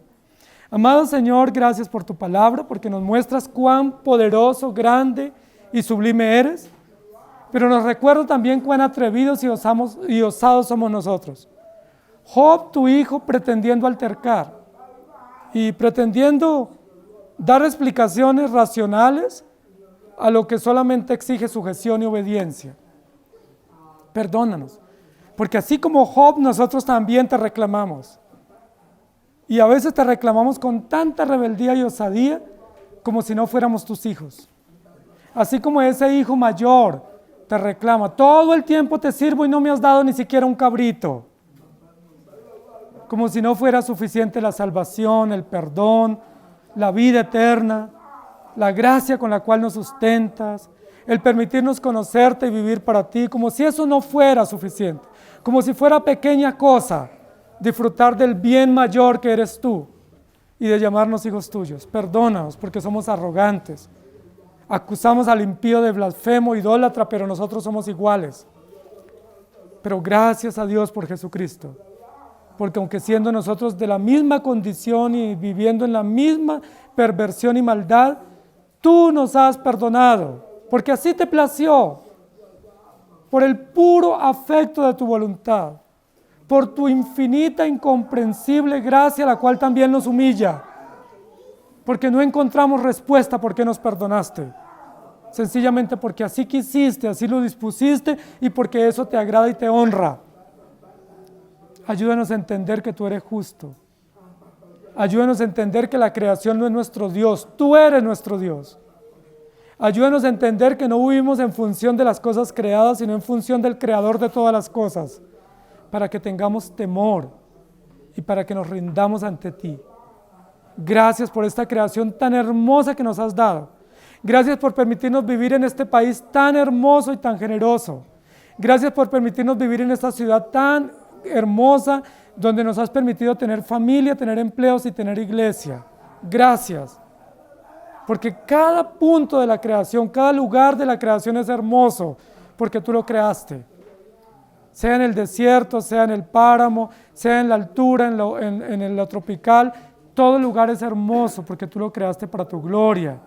Amado Señor, gracias por tu palabra, porque nos muestras cuán poderoso, grande y sublime eres. Pero nos recuerda también cuán atrevidos y osados somos nosotros. Job, tu hijo, pretendiendo altercar y pretendiendo dar explicaciones racionales a lo que solamente exige sujeción y obediencia. Perdónanos, porque así como Job, nosotros también te reclamamos. Y a veces te reclamamos con tanta rebeldía y osadía como si no fuéramos tus hijos. Así como ese hijo mayor te reclama, todo el tiempo te sirvo y no me has dado ni siquiera un cabrito. Como si no fuera suficiente la salvación, el perdón, la vida eterna, la gracia con la cual nos sustentas, el permitirnos conocerte y vivir para ti, como si eso no fuera suficiente, como si fuera pequeña cosa disfrutar del bien mayor que eres tú y de llamarnos hijos tuyos. Perdónanos porque somos arrogantes, acusamos al impío de blasfemo, idólatra, pero nosotros somos iguales. Pero gracias a Dios por Jesucristo, porque aunque siendo nosotros de la misma condición y viviendo en la misma perversión y maldad, tú nos has perdonado, porque así te plació, por el puro afecto de tu voluntad, por tu infinita, incomprensible gracia, la cual también nos humilla, porque no encontramos respuesta por qué nos perdonaste, sencillamente porque así quisiste, así lo dispusiste y porque eso te agrada y te honra. Ayúdanos a entender que tú eres justo. Ayúdanos a entender que la creación no es nuestro Dios, tú eres nuestro Dios. Ayúdanos a entender que no vivimos en función de las cosas creadas, sino en función del Creador de todas las cosas, para que tengamos temor y para que nos rindamos ante ti. Gracias por esta creación tan hermosa que nos has dado. Gracias por permitirnos vivir en este país tan hermoso y tan generoso. Gracias por permitirnos vivir en esta ciudad tan hermosa, donde nos has permitido tener familia, tener empleos y tener iglesia. Gracias, porque cada punto de la creación, cada lugar de la creación es hermoso, porque tú lo creaste. Sea en el desierto, sea en el páramo, sea en la altura, en lo tropical, todo lugar es hermoso, porque tú lo creaste para tu gloria.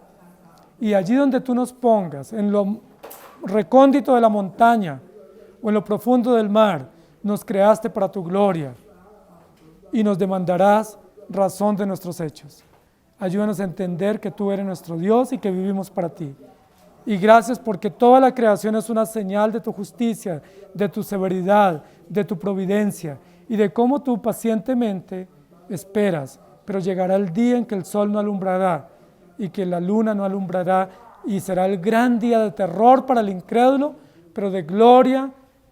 Y allí donde tú nos pongas, en lo recóndito de la montaña o en lo profundo del mar, nos creaste para tu gloria y nos demandarás razón de nuestros hechos. Ayúdanos a entender que tú eres nuestro Dios y que vivimos para ti. Y gracias porque toda la creación es una señal de tu justicia, de tu severidad, de tu providencia y de cómo tú pacientemente esperas, pero llegará el día en que el sol no alumbrará y que la luna no alumbrará y será el gran día de terror para el incrédulo, pero de gloria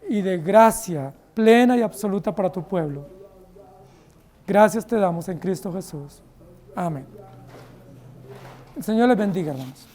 y de gracia plena y absoluta para tu pueblo. Gracias te damos en Cristo Jesús. Amén. El Señor les bendiga, hermanos.